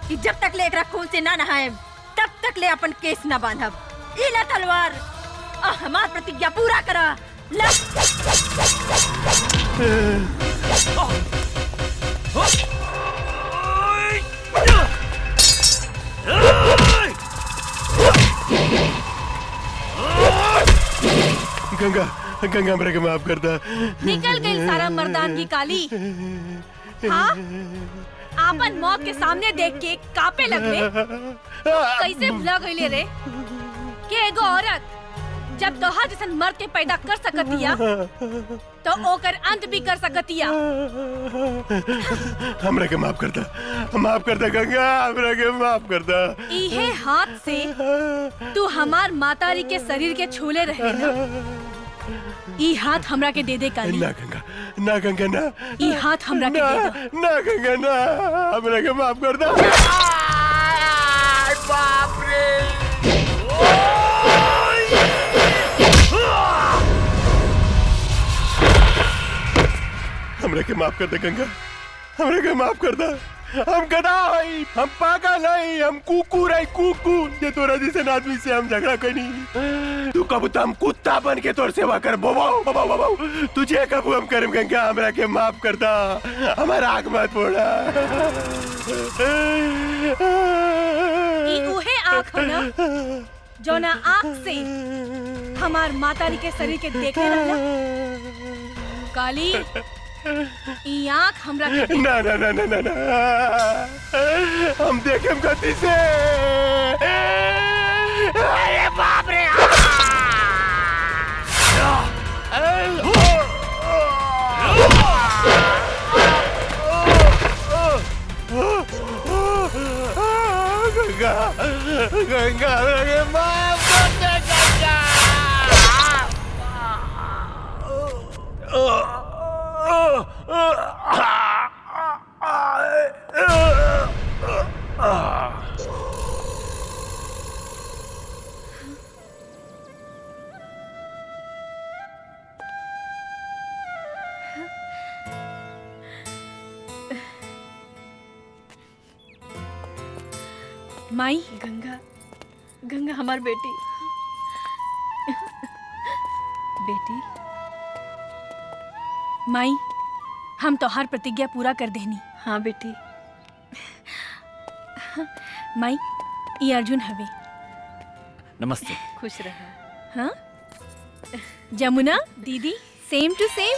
कि जब तक ले एकरा खून से ना नहाए तब तक ले अपन केस ना बांधब। ई ला तलवार आ हमार प्रतिज्ञा पूरा करा। ला गंगा गंगा मेरे को माफ कर दा। निकल गई सारा मर्दानगी काली। हाँ, आपन मौत के सामने देख के कापे लगले। कैसे भुला गईले रे कि एगो औरत जब तोहार जैसन मर्द के पैदा कर सकतिया तो ओकर अंत भी कर सकतिया। हमरा के माफ कर दा गंगा, हमरा के माफ कर दा। इहे हाथ से तू हमार मातारी के शरीर के छूले रहे ना, ई हाथ हमरा के दे दे काली। ना गंगा, ना गंगा ना, ई हाथ हमरा के दे दे। ना गंगा ना, हमरा के माफ कर दा। बाप रे, हमरा के माफ कर दे गंगा, हमरा के माफ कर दा। हम गधा हई, हम पागल हई, हम कुकुर हई, कुकुर जे तोरा जैसे आदमी से हम झगड़ा कनी। तू कब तो हम कुत्ता बन के तोर सेवा कर बोबाओ तुझे कब हम करम गंगा, हमरा के माफ कर दा। हमारा आग मत फोड़ा। ई उहे आँख हो ना जो ना आँख से हमार मातारी के शरीर के देखे रहला। काली, ई आँख हमरा के ना ना ना ना ना ना, हम देखेम गति से। अरे बाप रे, गंगा गंगा मेरे माफ कर दे माई। गंगा, गंगा हमार बेटी। बेटी, माई, हम तोहार प्रतिज्ञा पूरा कर देनी। हाँ बेटी। माई, ई अर्जुन हवे। नमस्ते। खुश रहा। हाँ, जमुना दीदी, सेम टू सेम।